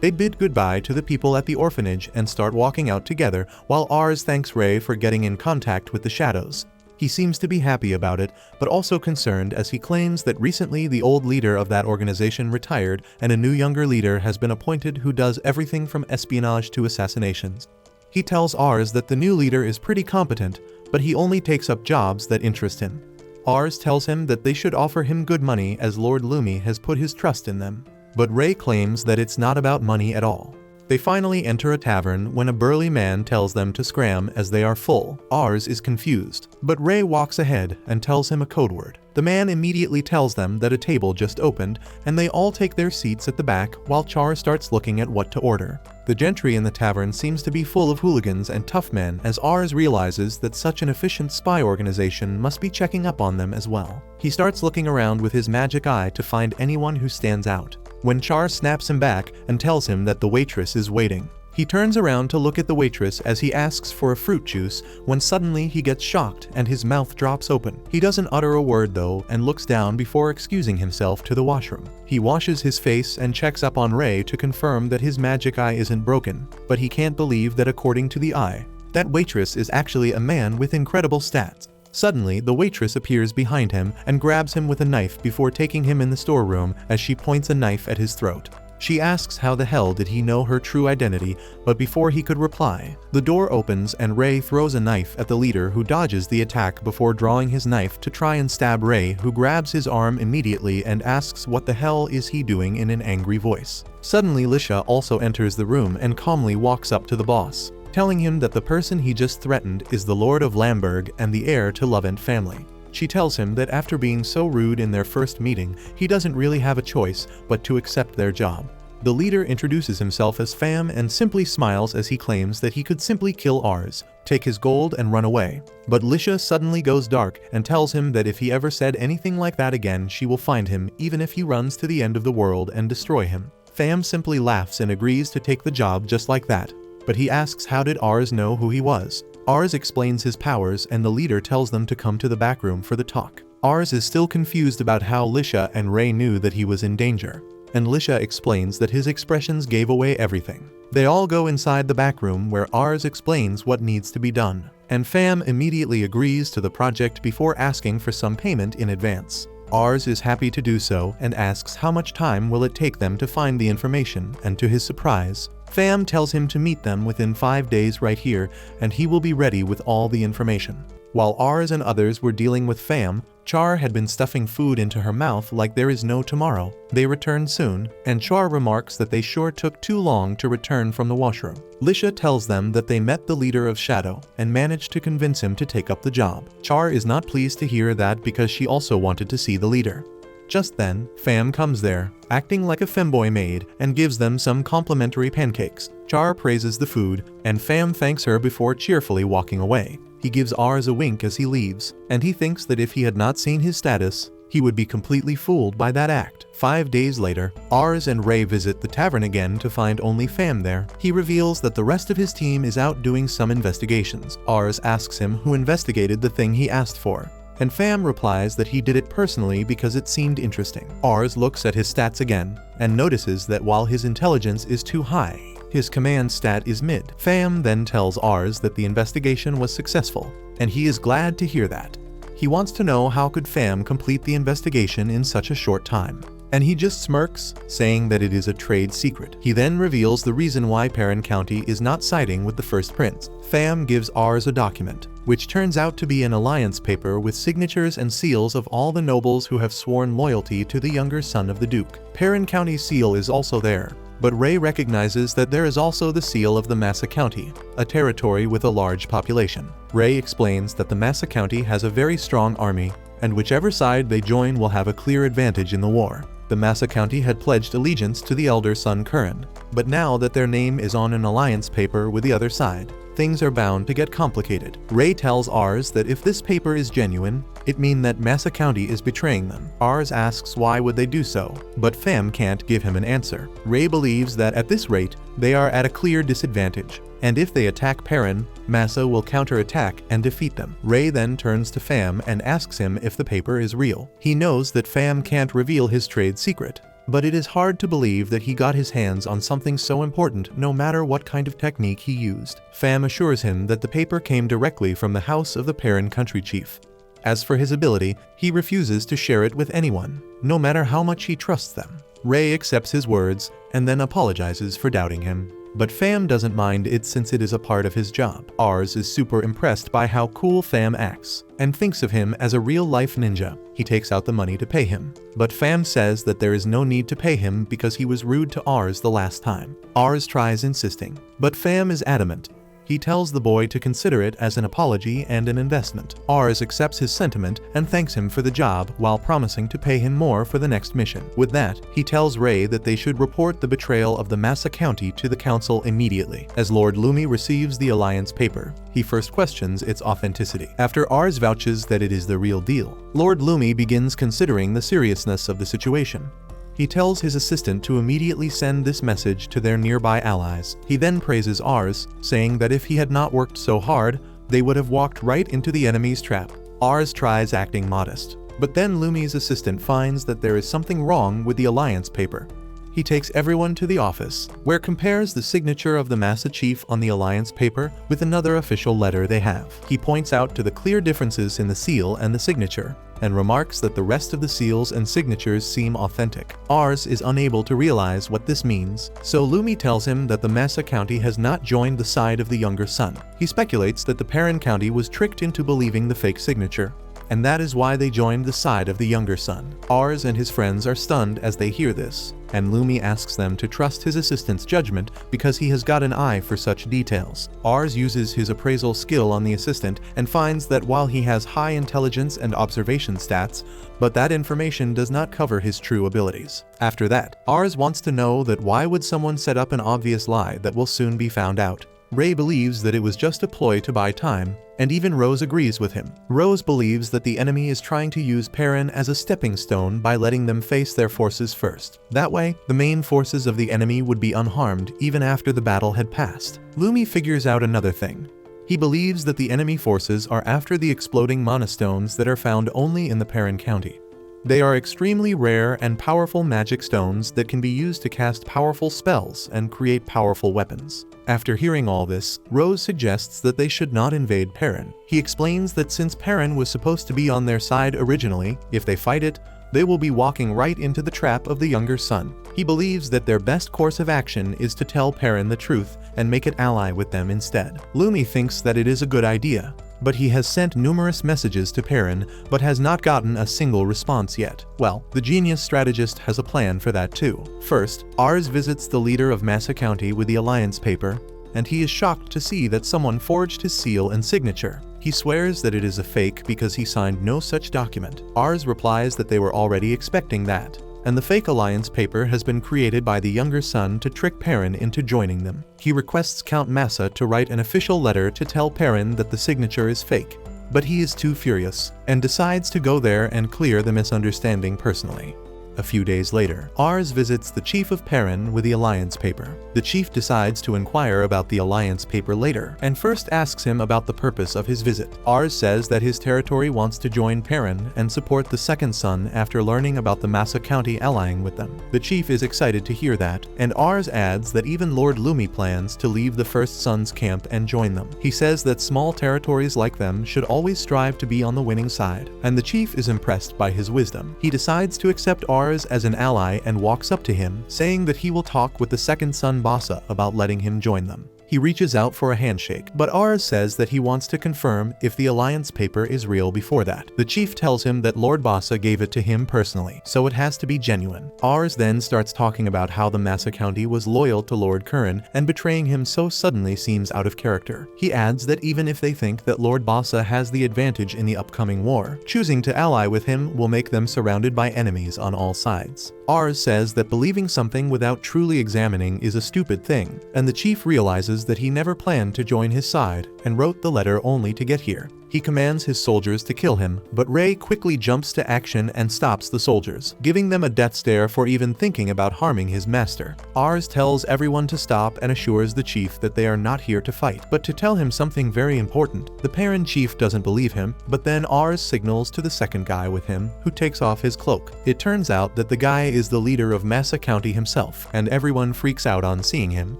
They bid goodbye to the people at the orphanage and start walking out together while Ars thanks Ray for getting in contact with the Shadows. He seems to be happy about it, but also concerned as he claims that recently the old leader of that organization retired and a new younger leader has been appointed who does everything from espionage to assassinations. He tells Ars that the new leader is pretty competent, but he only takes up jobs that interest him. Ars tells him that they should offer him good money as Lord Lumi has put his trust in them. But Ray claims that it's not about money at all. They finally enter a tavern when a burly man tells them to scram as they are full. Ars is confused, but Ray walks ahead and tells him a code word. The man immediately tells them that a table just opened and they all take their seats at the back while Char starts looking at what to order. The gentry in the tavern seems to be full of hooligans and tough men as Ars realizes that such an efficient spy organization must be checking up on them as well. He starts looking around with his magic eye to find anyone who stands out, when Char snaps him back and tells him that the waitress is waiting. He turns around to look at the waitress as he asks for a fruit juice when suddenly he gets shocked and his mouth drops open. He doesn't utter a word though and looks down before excusing himself to the washroom. He washes his face and checks up on Ray to confirm that his magic eye isn't broken, but he can't believe that according to the eye, that waitress is actually a man with incredible stats. Suddenly, the waitress appears behind him and grabs him with a knife before taking him in the storeroom as she points a knife at his throat. She asks how the hell did he know her true identity, but before he could reply, the door opens and Ray throws a knife at the leader who dodges the attack before drawing his knife to try and stab Ray, who grabs his arm immediately and asks what the hell is he doing in an angry voice. Suddenly Lisha also enters the room and calmly walks up to the boss, telling him that the person he just threatened is the Lord of Lamberg and the heir to Lovent family. She tells him that after being so rude in their first meeting, he doesn't really have a choice but to accept their job. The leader introduces himself as Pham and simply smiles as he claims that he could simply kill Ars, take his gold and run away. But Lisha suddenly goes dark and tells him that if he ever said anything like that again, she will find him even if he runs to the end of the world and destroy him. Pham simply laughs and agrees to take the job just like that. But he asks how did Ars know who he was. Ars explains his powers and the leader tells them to come to the back room for the talk. Ars is still confused about how Lisha and Ray knew that he was in danger, and Lisha explains that his expressions gave away everything. They all go inside the back room where Ars explains what needs to be done, and Pham immediately agrees to the project before asking for some payment in advance. Ars is happy to do so and asks how much time will it take them to find the information, and to his surprise, Pham tells him to meet them within 5 days right here and he will be ready with all the information. While Ars and others were dealing with Pham, Char had been stuffing food into her mouth like there is no tomorrow. They return soon, and Char remarks that they sure took too long to return from the washroom. Lisha tells them that they met the leader of Shadow and managed to convince him to take up the job. Char is not pleased to hear that because she also wanted to see the leader. Just then, Pham comes there, acting like a femboy maid, and gives them some complimentary pancakes. Char praises the food, and Pham thanks her before cheerfully walking away. He gives Ars a wink as he leaves, and he thinks that if he had not seen his status, he would be completely fooled by that act. 5 days later, Ars and Ray visit the tavern again to find only Fam there. He reveals that the rest of his team is out doing some investigations. Ars asks him who investigated the thing he asked for, and Fam replies that he did it personally because it seemed interesting. Ars looks at his stats again and notices that while his intelligence is too high, his command stat is mid. Fam then tells Ars that the investigation was successful, and he is glad to hear that. He wants to know how could Fam complete the investigation in such a short time, and he just smirks, saying that it is a trade secret. He then reveals the reason why Perrin County is not siding with the First Prince. Fam gives Ars a document, which turns out to be an alliance paper with signatures and seals of all the nobles who have sworn loyalty to the younger son of the Duke. Perrin County's seal is also there, but Ray recognizes that there is also the seal of the Massa County, a territory with a large population. Ray explains that the Massa County has a very strong army, and whichever side they join will have a clear advantage in the war. The Massa County had pledged allegiance to the elder son Curran, but now that their name is on an alliance paper with the other side, things are bound to get complicated. Ray tells Ars that if this paper is genuine, it means that Massa County is betraying them. Ars asks why would they do so, but Fam can't give him an answer. Ray believes that at this rate, they are at a clear disadvantage, and if they attack Perrin, Massa will counterattack and defeat them. Ray then turns to Fam and asks him if the paper is real. He knows that Fam can't reveal his trade secret, but it is hard to believe that he got his hands on something so important no matter what kind of technique he used. Fam assures him that the paper came directly from the house of the Perrin country chief. As for his ability, he refuses to share it with anyone, no matter how much he trusts them. Ray accepts his words and then apologizes for doubting him. But Fam doesn't mind it since it is a part of his job. Ars is super impressed by how cool Fam acts and thinks of him as a real-life ninja. He takes out the money to pay him, but Fam says that there is no need to pay him because he was rude to Ars the last time. Ars tries insisting, but Fam is adamant. He tells the boy to consider it as an apology and an investment. Ars accepts his sentiment and thanks him for the job while promising to pay him more for the next mission. With that, he tells Ray that they should report the betrayal of the Massa County to the council immediately. As Lord Lumi receives the alliance paper, he first questions its authenticity. After Ars vouches that it is the real deal, Lord Lumi begins considering the seriousness of the situation. He tells his assistant to immediately send this message to their nearby allies. He then praises Ars, saying that if he had not worked so hard, they would have walked right into the enemy's trap. Ars tries acting modest, but then Lumi's assistant finds that there is something wrong with the alliance paper. He takes everyone to the office, where compares the signature of the Massa chief on the alliance paper with another official letter they have. He points out to the clear differences in the seal and the signature, and remarks that the rest of the seals and signatures seem authentic. Ars is unable to realize what this means, so Lumi tells him that the Massa County has not joined the side of the younger son. He speculates that the Perrin County was tricked into believing the fake signature, and that is why they joined the side of the younger son. Ars and his friends are stunned as they hear this, and Lumi asks them to trust his assistant's judgment because he has got an eye for such details. Ars uses his appraisal skill on the assistant and finds that while he has high intelligence and observation stats, but that information does not cover his true abilities. After that, Ars wants to know that why would someone set up an obvious lie that will soon be found out. Ray believes that it was just a ploy to buy time, and even Rose agrees with him. Rose believes that the enemy is trying to use Perrin as a stepping stone by letting them face their forces first. That way, the main forces of the enemy would be unharmed even after the battle had passed. Lumi figures out another thing. He believes that the enemy forces are after the exploding monastones that are found only in the Perrin County. They are extremely rare and powerful magic stones that can be used to cast powerful spells and create powerful weapons. After hearing all this, Rose suggests that they should not invade Perrin. He explains that since Perrin was supposed to be on their side originally, if they fight it, they will be walking right into the trap of the younger son. He believes that their best course of action is to tell Perrin the truth and make it ally with them instead. Lumi thinks that it is a good idea, but he has sent numerous messages to Perrin but has not gotten a single response yet. Well, the genius strategist has a plan for that too. First, Ars visits the leader of Massa County with the alliance paper, and he is shocked to see that someone forged his seal and signature. He swears that it is a fake because he signed no such document. Ars replies that they were already expecting that, and the fake alliance paper has been created by the younger son to trick Perrin into joining them. He requests Count Massa to write an official letter to tell Perrin that the signature is fake, but he is too furious and decides to go there and clear the misunderstanding personally. A few days later, Ars visits the chief of Perrin with the alliance paper. The chief decides to inquire about the alliance paper later, and first asks him about the purpose of his visit. Ars says that his territory wants to join Perrin and support the second son after learning about the Massa County allying with them. The chief is excited to hear that, and Ars adds that even Lord Lumi plans to leave the first son's camp and join them. He says that small territories like them should always strive to be on the winning side, and the chief is impressed by his wisdom. He decides to accept Ars as an ally and walks up to him, saying that he will talk with the second son Bassa about letting him join them. He reaches out for a handshake, but Ars says that he wants to confirm if the alliance paper is real before that. The chief tells him that Lord Bassa gave it to him personally, so it has to be genuine. Ars then starts talking about how the Massa County was loyal to Lord Curran, and betraying him so suddenly seems out of character. He adds that even if they think that Lord Bassa has the advantage in the upcoming war, choosing to ally with him will make them surrounded by enemies on all sides. Ars says that believing something without truly examining is a stupid thing, and the chief realizes that he never planned to join his side and wrote the letter only to get here. He commands his soldiers to kill him, but Ray quickly jumps to action and stops the soldiers, giving them a death stare for even thinking about harming his master. Ars tells everyone to stop and assures the chief that they are not here to fight, but to tell him something very important. The Perrin chief doesn't believe him, but then Ars signals to the second guy with him, who takes off his cloak. It turns out that the guy is the leader of Massa County himself, and everyone freaks out on seeing him.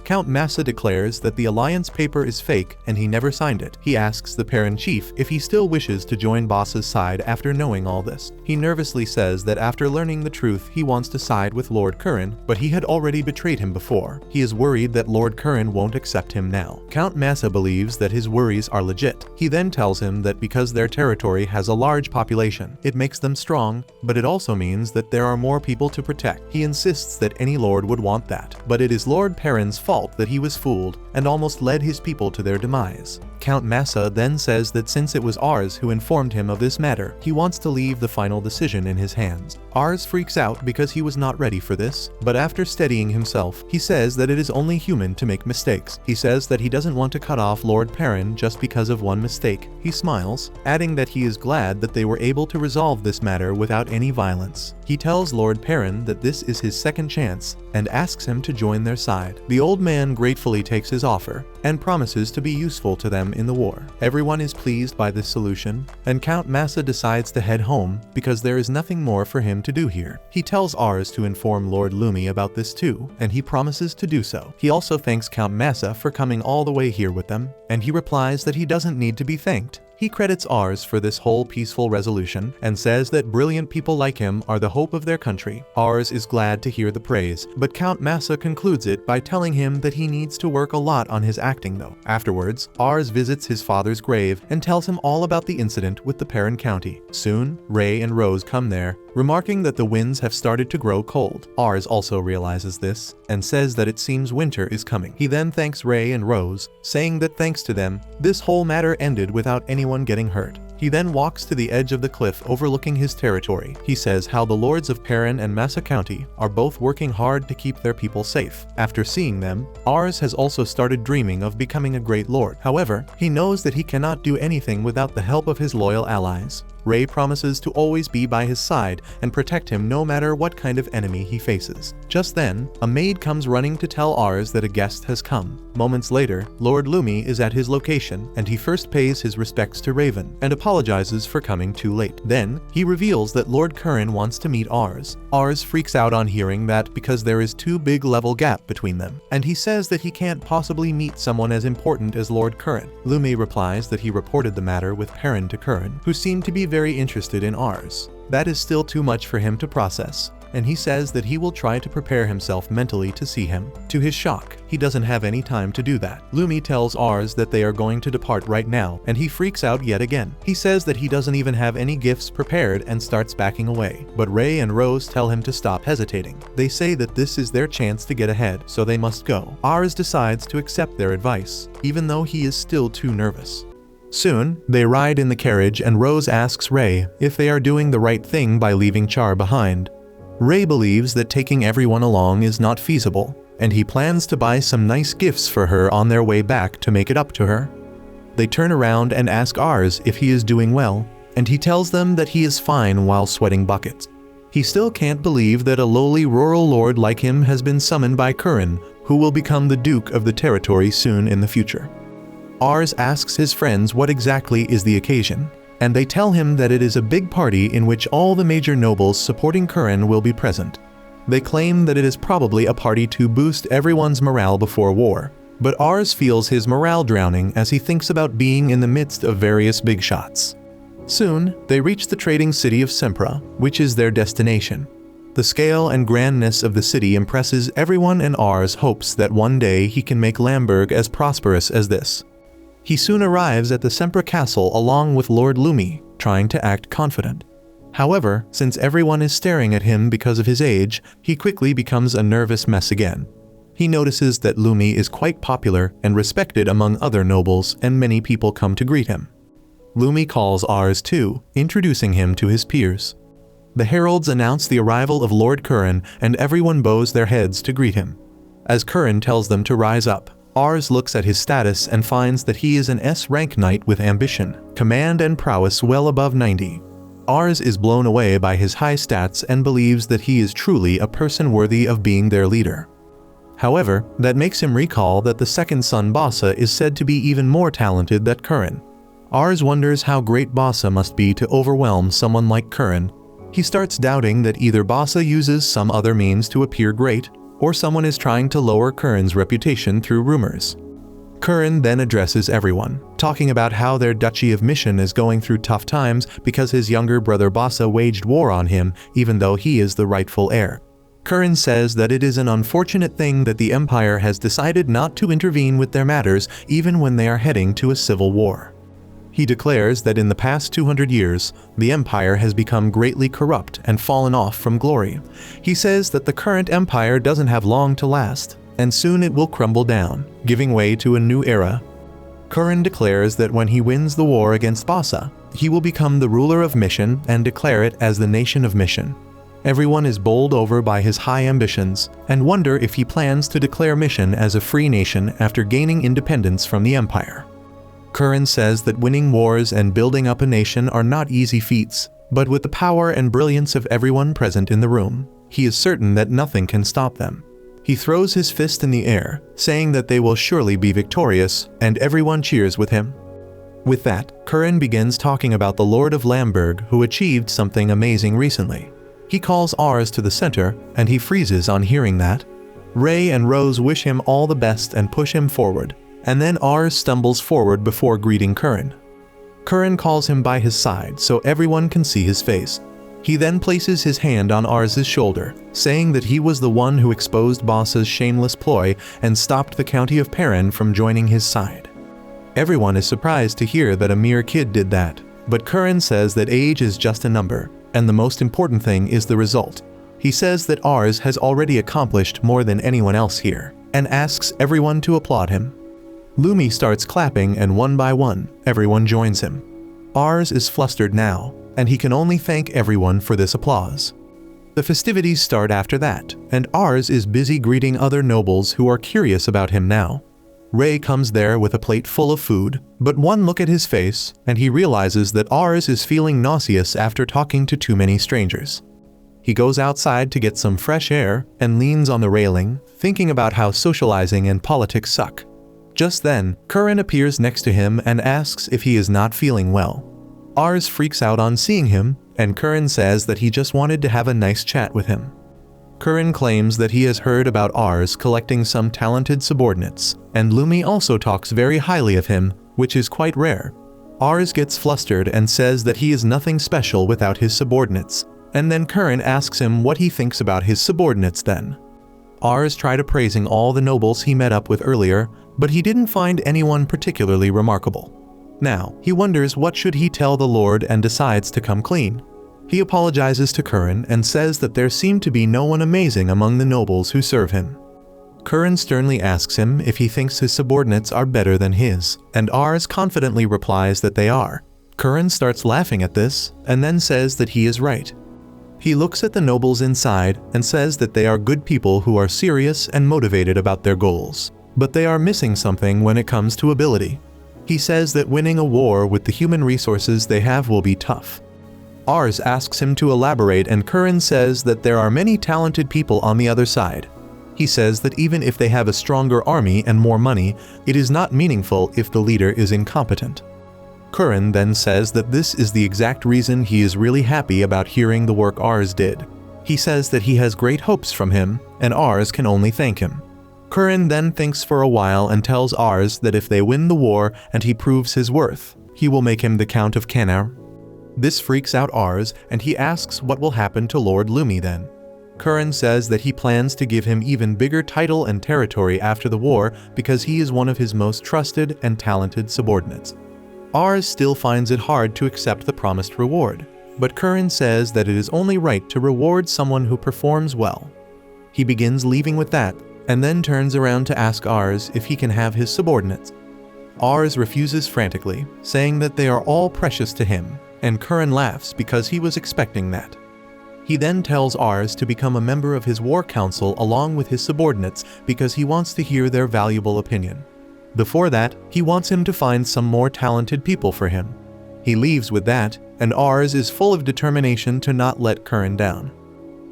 Count Massa declares that the alliance paper is fake and he never signed it. He asks the Perrin chief if he still wishes to join Bassa's side after knowing all this. He nervously says that after learning the truth he wants to side with Lord Curran, but he had already betrayed him before. He is worried that Lord Curran won't accept him now. Count Massa believes that his worries are legit. He then tells him that because their territory has a large population, it makes them strong, but it also means that there are more people to protect. He insists that any lord would want that, but it is Lord Perrin's fault that he was fooled and almost led his people to their demise. Count Massa then says that since it was Ars who informed him of this matter, he wants to leave the final decision in his hands. Ars freaks out because he was not ready for this, but after steadying himself, he says that it is only human to make mistakes. He says that he doesn't want to cut off Lord Perrin just because of one mistake. He smiles, adding that he is glad that they were able to resolve this matter without any violence. He tells Lord Perrin that this is his second chance and asks him to join their side. The old man gratefully takes his offer and promises to be useful to them in the war. Everyone is pleased by this solution, and Count Massa decides to head home because there is nothing more for him to do here. He tells Ars to inform Lord Lumi about this too, and he promises to do so. He also thanks Count Massa for coming all the way here with them, and he replies that he doesn't need to be thanked. He credits Ars for this whole peaceful resolution and says that brilliant people like him are the hope of their country. Ars is glad to hear the praise, but Count Massa concludes it by telling him that he needs to work a lot on his acting though. Afterwards, Ars visits his father's grave and tells him all about the incident with the Perrin County. Soon, Ray and Rose come there, remarking that the winds have started to grow cold. Ars also realizes this and says that it seems winter is coming. He then thanks Ray and Rose, saying that thanks to them, this whole matter ended without anyone getting hurt. He then walks to the edge of the cliff overlooking his territory. He says how the lords of Perrin and Massa County are both working hard to keep their people safe. After seeing them, Ars has also started dreaming of becoming a great lord. However, he knows that he cannot do anything without the help of his loyal allies. Ray promises to always be by his side and protect him no matter what kind of enemy he faces. Just then, a maid comes running to tell Ars that a guest has come. Moments later, Lord Lumi is at his location, and he first pays his respects to Raven and apologizes for coming too late. Then, he reveals that Lord Curran wants to meet Ars. Ars freaks out on hearing that because there is too big level gap between them, and he says that he can't possibly meet someone as important as Lord Curran. Lumi replies that he reported the matter with Perrin to Curran, who seemed to be very interested in Ars. That is still too much for him to process, and he says that he will try to prepare himself mentally to see him. To his shock, he doesn't have any time to do that. Lumi tells Ars that they are going to depart right now, and he freaks out yet again. He says that he doesn't even have any gifts prepared and starts backing away, but Ray and Rose tell him to stop hesitating. They say that this is their chance to get ahead, so they must go. Ars decides to accept their advice, even though he is still too nervous. Soon, they ride in the carriage and Rose asks Ray if they are doing the right thing by leaving Char behind. Ray believes that taking everyone along is not feasible, and he plans to buy some nice gifts for her on their way back to make it up to her. They turn around and ask Ars if he is doing well, and he tells them that he is fine while sweating buckets. He still can't believe that a lowly rural lord like him has been summoned by Curran, who will become the duke of the territory soon in the future. Ars asks his friends what exactly is the occasion, and they tell him that it is a big party in which all the major nobles supporting Curran will be present. They claim that it is probably a party to boost everyone's morale before war, but Ars feels his morale drowning as he thinks about being in the midst of various big shots. Soon, they reach the trading city of Sempra, which is their destination. The scale and grandness of the city impresses everyone, and Ars hopes that one day he can make Lamberg as prosperous as this. He soon arrives at the Sempra castle along with Lord Lumi, trying to act confident. However, since everyone is staring at him because of his age, he quickly becomes a nervous mess again. He notices that Lumi is quite popular and respected among other nobles, and many people come to greet him. Lumi calls Ars too, introducing him to his peers. The heralds announce the arrival of Lord Curran, and everyone bows their heads to greet him. As Curran tells them to rise up, Ars looks at his status and finds that he is an S-rank knight with ambition, command and prowess well above 90. Ars is blown away by his high stats and believes that he is truly a person worthy of being their leader. However, that makes him recall that the second son Bassa is said to be even more talented than Curran. Ars wonders how great Bassa must be to overwhelm someone like Curran. He starts doubting that either Bassa uses some other means to appear great, or someone is trying to lower Curran's reputation through rumors. Curran then addresses everyone, talking about how their Duchy of Mission is going through tough times because his younger brother Bassa waged war on him even though he is the rightful heir. Curran says that it is an unfortunate thing that the Empire has decided not to intervene with their matters even when they are heading to a civil war. He declares that in the past 200 years, the Empire has become greatly corrupt and fallen off from glory. He says that the current Empire doesn't have long to last, and soon it will crumble down, giving way to a new era. Curran declares that when he wins the war against Bassa, he will become the ruler of Mission and declare it as the Nation of Mission. Everyone is bowled over by his high ambitions and wonder if he plans to declare Mission as a free nation after gaining independence from the Empire. Curran says that winning wars and building up a nation are not easy feats, but with the power and brilliance of everyone present in the room, he is certain that nothing can stop them. He throws his fist in the air, saying that they will surely be victorious, and everyone cheers with him. With that, Curran begins talking about the Lord of Lamberg who achieved something amazing recently. He calls Ars to the center, and he freezes on hearing that. Ray and Rose wish him all the best and push him forward, and then Ars stumbles forward before greeting Curran. Curran calls him by his side so everyone can see his face. He then places his hand on Ars's shoulder, saying that he was the one who exposed Bassa's shameless ploy and stopped the county of Perrin from joining his side. Everyone is surprised to hear that a mere kid did that, but Curran says that age is just a number, and the most important thing is the result. He says that Ars has already accomplished more than anyone else here, and asks everyone to applaud him. Lumi starts clapping, and one by one, everyone joins him. Ars is flustered now, and he can only thank everyone for this applause. The festivities start after that, and Ars is busy greeting other nobles who are curious about him now. Ray comes there with a plate full of food, but one look at his face, and he realizes that Ars is feeling nauseous after talking to too many strangers. He goes outside to get some fresh air and leans on the railing, thinking about how socializing and politics suck. Just then, Curran appears next to him and asks if he is not feeling well. Ars freaks out on seeing him, and Curran says that he just wanted to have a nice chat with him. Curran claims that he has heard about Ars collecting some talented subordinates, and Lumi also talks very highly of him, which is quite rare. Ars gets flustered and says that he is nothing special without his subordinates, and then Curran asks him what he thinks about his subordinates then. Ars tried appraising all the nobles he met up with earlier, but he didn't find anyone particularly remarkable. Now, he wonders what should he tell the Lord and decides to come clean. He apologizes to Curran and says that there seemed to be no one amazing among the nobles who serve him. Curran sternly asks him if he thinks his subordinates are better than his, and Ars confidently replies that they are. Curran starts laughing at this, and then says that he is right. He looks at the nobles inside and says that they are good people who are serious and motivated about their goals, but they are missing something when it comes to ability. He says that winning a war with the human resources they have will be tough. Ars asks him to elaborate, and Curran says that there are many talented people on the other side. He says that even if they have a stronger army and more money, it is not meaningful if the leader is incompetent. Curran then says that this is the exact reason he is really happy about hearing the work Ars did. He says that he has great hopes from him, and Ars can only thank him. Curran then thinks for a while and tells Ars that if they win the war and he proves his worth, he will make him the Count of Canar. This freaks out Ars, and he asks what will happen to Lord Lumi then. Curran says that he plans to give him even bigger title and territory after the war because he is one of his most trusted and talented subordinates. Ars still finds it hard to accept the promised reward, but Curran says that it is only right to reward someone who performs well. He begins leaving with that, and then turns around to ask Ars if he can have his subordinates. Ars refuses frantically, saying that they are all precious to him, and Curran laughs because he was expecting that. He then tells Ars to become a member of his war council along with his subordinates because he wants to hear their valuable opinion. Before that, he wants him to find some more talented people for him. He leaves with that, and Ars is full of determination to not let Curran down.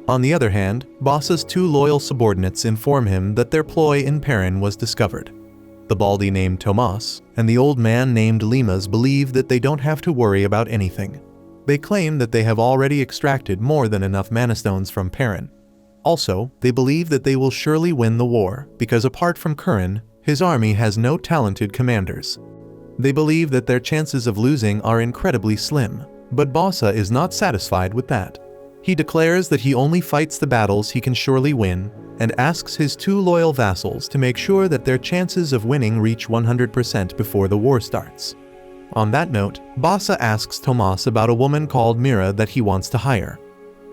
On the other hand, Bossa's two loyal subordinates inform him that their ploy in Perrin was discovered. The baldy named Tomas and the old man named Limas believe that they don't have to worry about anything. They claim that they have already extracted more than enough mana stones from Perrin. Also, they believe that they will surely win the war because apart from Curran, his army has no talented commanders. They believe that their chances of losing are incredibly slim, but Bossa is not satisfied with that. He declares that he only fights the battles he can surely win, and asks his two loyal vassals to make sure that their chances of winning reach 100% before the war starts. On that note, Bossa asks Tomas about a woman called Mira that he wants to hire.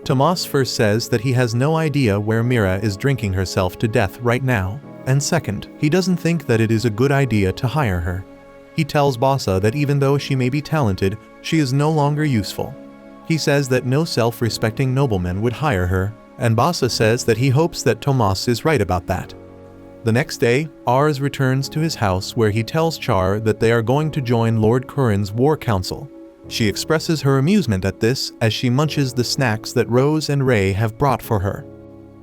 Tomas first says that he has no idea where Mira is drinking herself to death right now, and second, he doesn't think that it is a good idea to hire her. He tells Bossa that even though she may be talented, she is no longer useful. He says that no self-respecting nobleman would hire her, and Bossa says that he hopes that Tomas is right about that. The next day, Ars returns to his house where he tells Char that they are going to join Lord Curran's war council. She expresses her amusement at this as she munches the snacks that Rose and Ray have brought for her.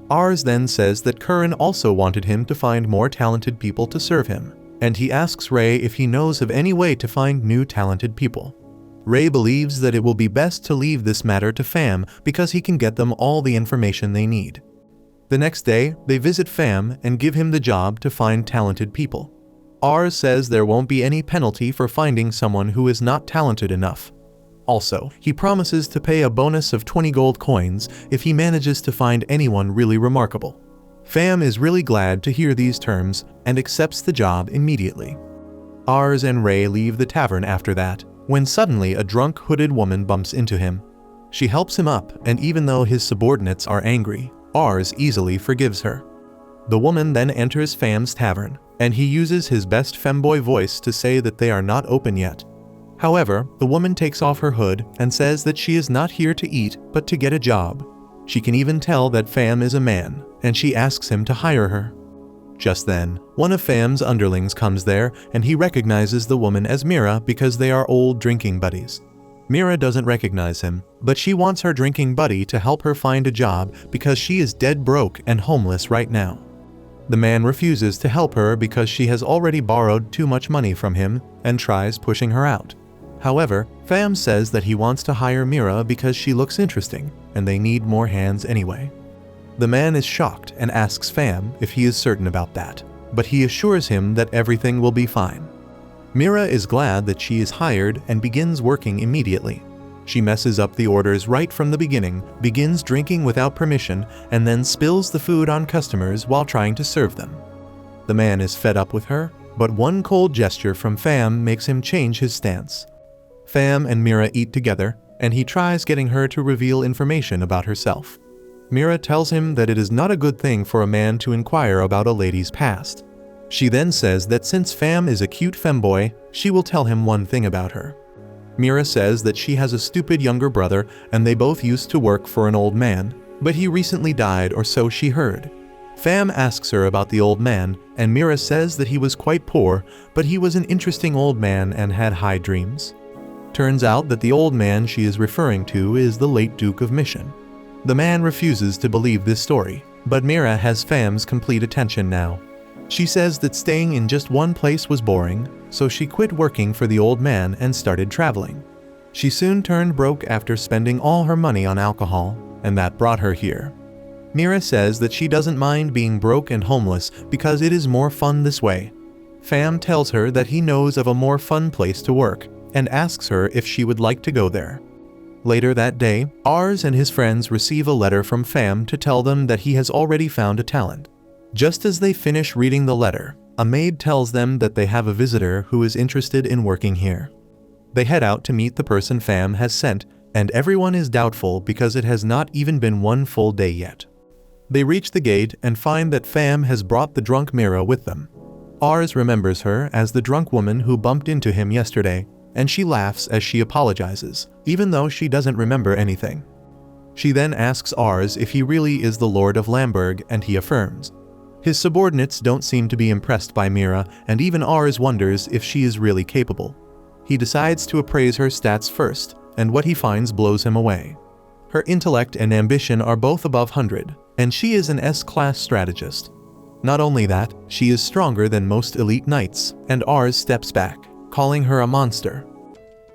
Ars then says that Curran also wanted him to find more talented people to serve him, and he asks Ray if he knows of any way to find new talented people. Ray believes that it will be best to leave this matter to Fam because he can get them all the information they need. The next day, they visit Fam and give him the job to find talented people. Ars says there won't be any penalty for finding someone who is not talented enough. Also, he promises to pay a bonus of 20 gold coins if he manages to find anyone really remarkable. Fam is really glad to hear these terms and accepts the job immediately. Ars and Ray leave the tavern after that, when suddenly a drunk hooded woman bumps into him. She helps him up, and even though his subordinates are angry, Ars easily forgives her. The woman then enters Fam's tavern, and he uses his best femboy voice to say that they are not open yet. However, the woman takes off her hood and says that she is not here to eat but to get a job. She can even tell that Fam is a man, and she asks him to hire her. Just then, one of Fam's underlings comes there, and he recognizes the woman as Mira because they are old drinking buddies. Mira doesn't recognize him, but she wants her drinking buddy to help her find a job because she is dead broke and homeless right now. The man refuses to help her because she has already borrowed too much money from him and tries pushing her out. However, Fam says that he wants to hire Mira because she looks interesting, and they need more hands anyway. The man is shocked and asks Fam if he is certain about that, but he assures him that everything will be fine. Mira is glad that she is hired and begins working immediately. She messes up the orders right from the beginning, begins drinking without permission, and then spills the food on customers while trying to serve them. The man is fed up with her, but one cold gesture from Fam makes him change his stance. Fam and Mira eat together, and he tries getting her to reveal information about herself. Mira tells him that it is not a good thing for a man to inquire about a lady's past. She then says that since Fam is a cute femboy, she will tell him one thing about her. Mira says that she has a stupid younger brother and they both used to work for an old man, but he recently died or so she heard. Fam asks her about the old man, and Mira says that he was quite poor, but he was an interesting old man and had high dreams. Turns out that the old man she is referring to is the late Duke of Mission. The man refuses to believe this story, but Mira has Fam's complete attention now. She says that staying in just one place was boring, so she quit working for the old man and started traveling. She soon turned broke after spending all her money on alcohol, and that brought her here. Mira says that she doesn't mind being broke and homeless because it is more fun this way. Fam tells her that he knows of a more fun place to work, and asks her if she would like to go there. Later that day, Ars and his friends receive a letter from Fam to tell them that he has already found a talent. Just as they finish reading the letter, a maid tells them that they have a visitor who is interested in working here. They head out to meet the person Fam has sent, and everyone is doubtful because it has not even been one full day yet. They reach the gate and find that Fam has brought the drunk Mira with them. Ars remembers her as the drunk woman who bumped into him yesterday, and she laughs as she apologizes, even though she doesn't remember anything. She then asks Ars if he really is the Lord of Lamberg, and he affirms. His subordinates don't seem to be impressed by Mira, and even Ars wonders if she is really capable. He decides to appraise her stats first, and what he finds blows him away. Her intellect and ambition are both above 100, and she is an S-class strategist. Not only that, she is stronger than most elite knights, and Ars steps back, calling her a monster.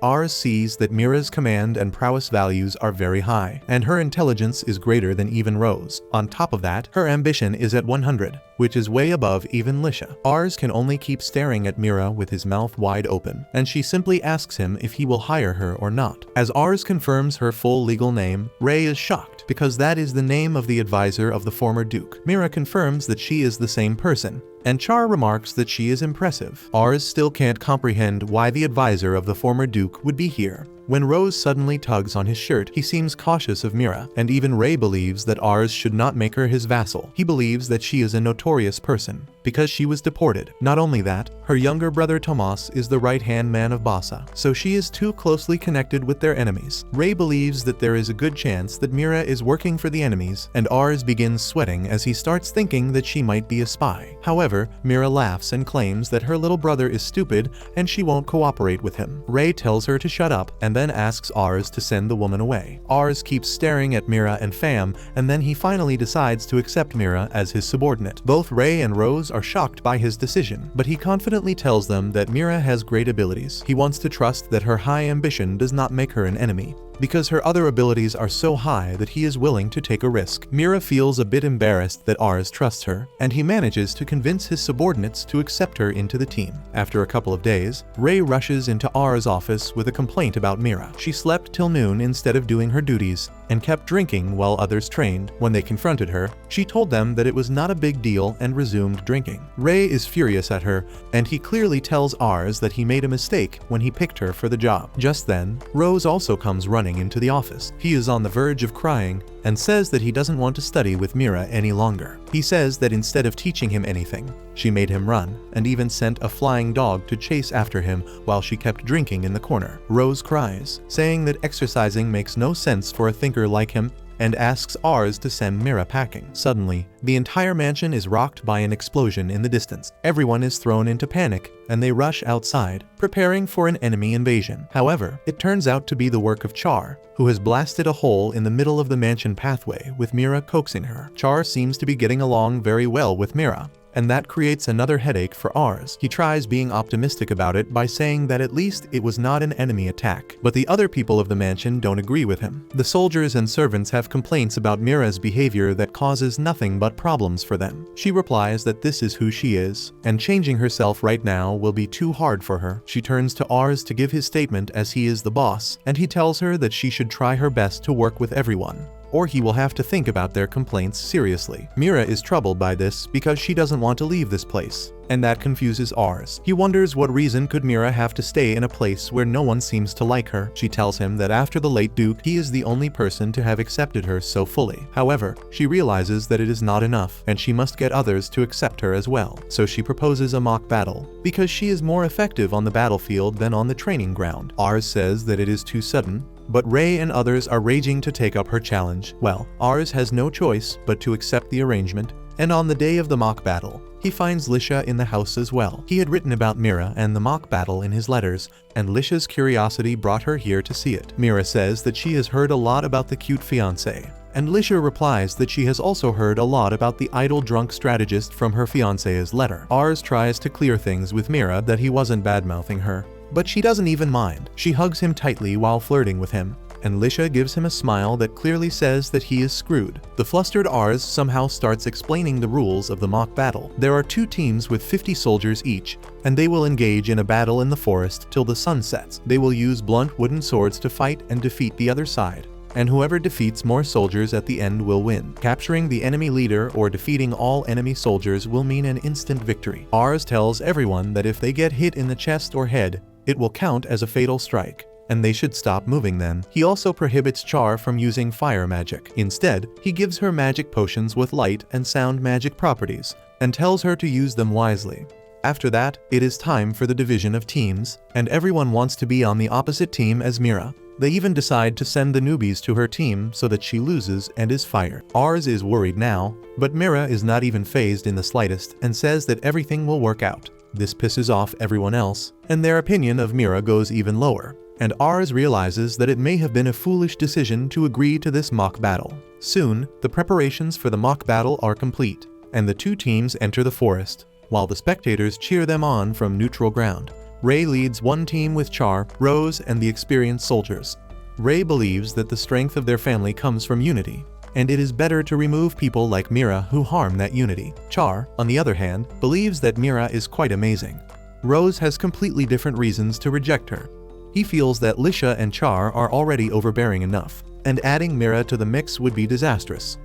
Ars sees that Mira's command and prowess values are very high, and her intelligence is greater than even Rose. On top of that, her ambition is at 100, which is way above even Lisha. Ars can only keep staring at Mira with his mouth wide open, and she simply asks him if he will hire her or not. As Ars confirms her full legal name, Ray is shocked, because that is the name of the advisor of the former Duke. Mira confirms that she is the same person, and Char remarks that she is impressive. Ars still can't comprehend why the advisor of the former Duke would be here. When Rose suddenly tugs on his shirt, he seems cautious of Mira, and even Ray believes that Ars should not make her his vassal. He believes that she is a notorious person, because she was deported. Not only that, her younger brother Tomas is the right-hand man of Bassa, so she is too closely connected with their enemies. Ray believes that there is a good chance that Mira is working for the enemies, and Ars begins sweating as he starts thinking that she might be a spy. However, Mira laughs and claims that her little brother is stupid and she won't cooperate with him. Ray tells her to shut up, and then asks Ars to send the woman away. Ars keeps staring at Mira and Fam, and then he finally decides to accept Mira as his subordinate. Both Ray and Rose are shocked by his decision, but he confidently tells them that Mira has great abilities. He wants to trust that her high ambition does not make her an enemy, because her other abilities are so high that he is willing to take a risk. Mira feels a bit embarrassed that Ars trusts her, and he manages to convince his subordinates to accept her into the team. After a couple of days, Ray rushes into Ars' office with a complaint about Mira. She slept till noon instead of doing her duties, and kept drinking while others trained. When they confronted her, she told them that it was not a big deal and resumed drinking. Ray is furious at her, and he clearly tells Ars that he made a mistake when he picked her for the job. Just then, Rose also comes running into the office. He is on the verge of crying and says that he doesn't want to study with Mira any longer. He says that instead of teaching him anything, she made him run and even sent a flying dog to chase after him while she kept drinking in the corner. Rose cries, saying that exercising makes no sense for a thinker like him, and asks Ars to send Mira packing. Suddenly, the entire mansion is rocked by an explosion in the distance. Everyone is thrown into panic, and they rush outside, preparing for an enemy invasion. However, it turns out to be the work of Char, who has blasted a hole in the middle of the mansion pathway with Mira coaxing her. Char seems to be getting along very well with Mira, and that creates another headache for Ars. He tries being optimistic about it by saying that at least it was not an enemy attack, but the other people of the mansion don't agree with him. The soldiers and servants have complaints about Mira's behavior that causes nothing but problems for them. She replies that this is who she is, and changing herself right now will be too hard for her. She turns to Ars to give his statement as he is the boss, and he tells her that she should try her best to work with everyone, or he will have to think about their complaints seriously. Mira is troubled by this because she doesn't want to leave this place, and that confuses Ars. He wonders what reason could Mira have to stay in a place where no one seems to like her. She tells him that after the late Duke, he is the only person to have accepted her so fully. However, she realizes that it is not enough, and she must get others to accept her as well. So she proposes a mock battle, because she is more effective on the battlefield than on the training ground. Ars says that it is too sudden, but Ray and others are raging to take up her challenge. Well, Ars has no choice but to accept the arrangement, And on the day of the mock battle, he finds Lisha in the house as well. He had written about Mira and the mock battle in his letters, and Lisha's curiosity brought her here to see it. Mira says that she has heard a lot about the cute fiancé, and Lisha replies that she has also heard a lot about the idle drunk strategist from her fiancé's letter. Ars tries to clear things with Mira that he wasn't bad-mouthing her, but she doesn't even mind. She hugs him tightly while flirting with him, and Lisha gives him a smile that clearly says that he is screwed. The flustered Ars somehow starts explaining the rules of the mock battle. There are 2 teams with 50 soldiers each, and they will engage in a battle in the forest till the sun sets. They will use blunt wooden swords to fight and defeat the other side, and whoever defeats more soldiers at the end will win. Capturing the enemy leader or defeating all enemy soldiers will mean an instant victory. Ars tells everyone that if they get hit in the chest or head, it will count as a fatal strike, and they should stop moving then. He also prohibits Char from using fire magic. Instead, he gives her magic potions with light and sound magic properties, and tells her to use them wisely. After that, it is time for the division of teams, and everyone wants to be on the opposite team as Mira. They even decide to send the newbies to her team so that she loses and is fired. Ars is worried now, but Mira is not even fazed in the slightest and says that everything will work out. This pisses off everyone else, and their opinion of Mira goes even lower, and Ars realizes that it may have been a foolish decision to agree to this mock battle. Soon, the preparations for the mock battle are complete, and the 2 teams enter the forest, while the spectators cheer them on from neutral ground. Ray leads one team with Char, Rose, and the experienced soldiers. Ray believes that the strength of their family comes from unity, and it is better to remove people like Mira who harm that unity. Char, on the other hand, believes that Mira is quite amazing. Rose has completely different reasons to reject her. He feels that Lisha and Char are already overbearing enough, and adding Mira to the mix would be disastrous.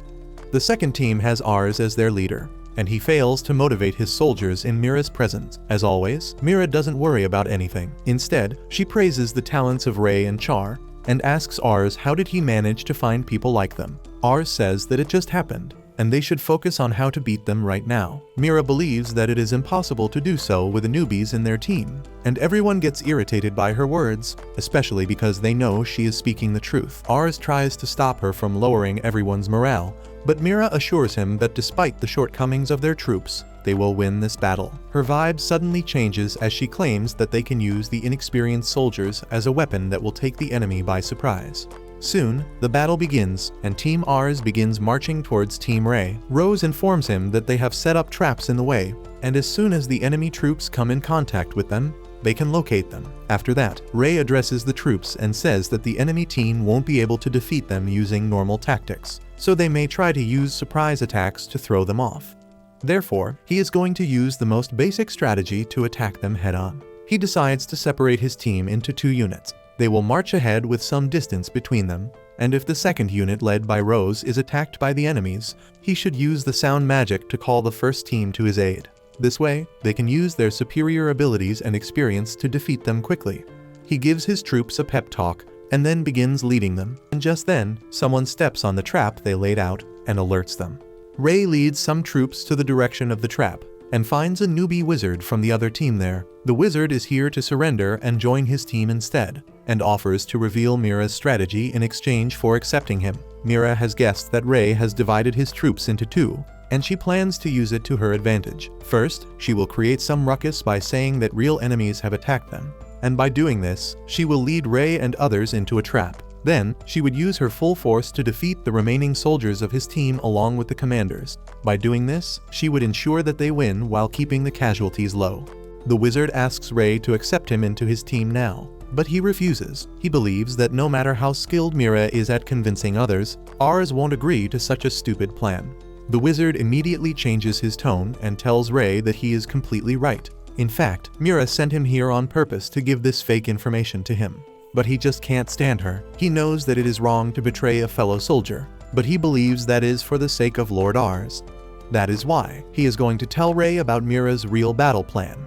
The second team has Ars as their leader, and he fails to motivate his soldiers in Mira's presence. As always, Mira doesn't worry about anything. Instead, she praises the talents of Ray and Char, and asks Ars how did he manage to find people like them. Ars says that it just happened, and they should focus on how to beat them right now. Mira believes that it is impossible to do so with the newbies in their team, and everyone gets irritated by her words, especially because they know she is speaking the truth. Ars tries to stop her from lowering everyone's morale, but Mira assures him that despite the shortcomings of their troops, they will win this battle. Her vibe suddenly changes as she claims that they can use the inexperienced soldiers as a weapon that will take the enemy by surprise. Soon, the battle begins, and Team Ars begins marching towards Team Ray. Rose informs him that they have set up traps in the way, and as soon as the enemy troops come in contact with them, they can locate them. After that, Ray addresses the troops and says that the enemy team won't be able to defeat them using normal tactics, so they may try to use surprise attacks to throw them off. Therefore, he is going to use the most basic strategy to attack them head-on. He decides to separate his team into 2 units. They will march ahead with some distance between them, and if the second unit led by Rose is attacked by the enemies, he should use the sound magic to call the first team to his aid. This way, they can use their superior abilities and experience to defeat them quickly. He gives his troops a pep talk, and then begins leading them, and just then, someone steps on the trap they laid out and alerts them. Ray leads some troops to the direction of the trap, and finds a newbie wizard from the other team there. The wizard is here to surrender and join his team instead, and offers to reveal Mira's strategy in exchange for accepting him. Mira has guessed that Ray has divided his troops into 2, and she plans to use it to her advantage. First, she will create some ruckus by saying that real enemies have attacked them, and by doing this, she will lead Ray and others into a trap. Then, she would use her full force to defeat the remaining soldiers of his team along with the commanders. By doing this, she would ensure that they win while keeping the casualties low. The wizard asks Ray to accept him into his team now, but he refuses. He believes that no matter how skilled Mira is at convincing others, Ars won't agree to such a stupid plan. The wizard immediately changes his tone and tells Ray that he is completely right. In fact, Mira sent him here on purpose to give this fake information to him. But he just can't stand her. He knows that it is wrong to betray a fellow soldier, but he believes that is for the sake of Lord Ars. That is why he is going to tell Ray about Mira's real battle plan.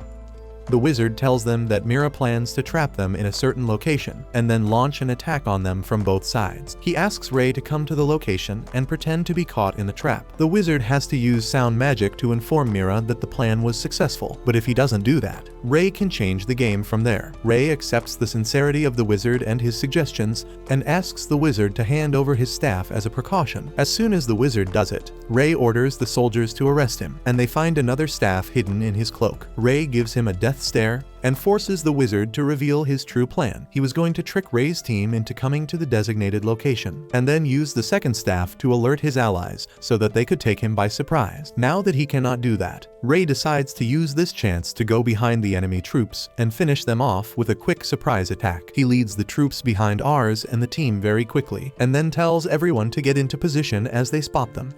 The wizard tells them that Mira plans to trap them in a certain location and then launch an attack on them from both sides. He asks Ray to come to the location and pretend to be caught in the trap. The wizard has to use sound magic to inform Mira that the plan was successful, but if he doesn't do that, Ray can change the game from there. Ray accepts the sincerity of the wizard and his suggestions and asks the wizard to hand over his staff as a precaution. As soon as the wizard does it, Ray orders the soldiers to arrest him, and they find another staff hidden in his cloak. Ray gives him a death stare and forces the wizard to reveal his true plan. He was going to trick Ray's team into coming to the designated location, and then use the second staff to alert his allies so that they could take him by surprise. Now that he cannot do that, Ray decides to use this chance to go behind the enemy troops and finish them off with a quick surprise attack. He leads the troops behind Ars and the team very quickly, and then tells everyone to get into position as they spot them.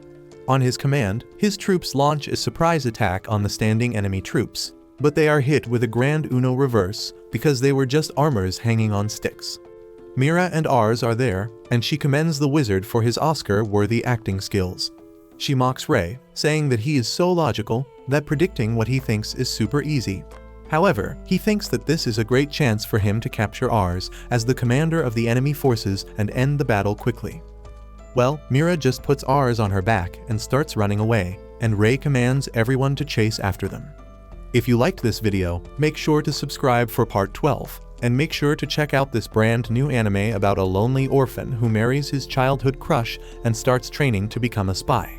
On his command, his troops launch a surprise attack on the standing enemy troops, but they are hit with a grand Uno reverse because they were just armors hanging on sticks. Mira and Ars are there, and she commends the wizard for his Oscar-worthy acting skills. She mocks Ray, saying that he is so logical that predicting what he thinks is super easy. However, he thinks that this is a great chance for him to capture Ars as the commander of the enemy forces and end the battle quickly. Well, Mira just puts Ars on her back and starts running away, and Ray commands everyone to chase after them. If you liked this video, make sure to subscribe for part 12, and make sure to check out this brand new anime about a lonely orphan who marries his childhood crush and starts training to become a spy.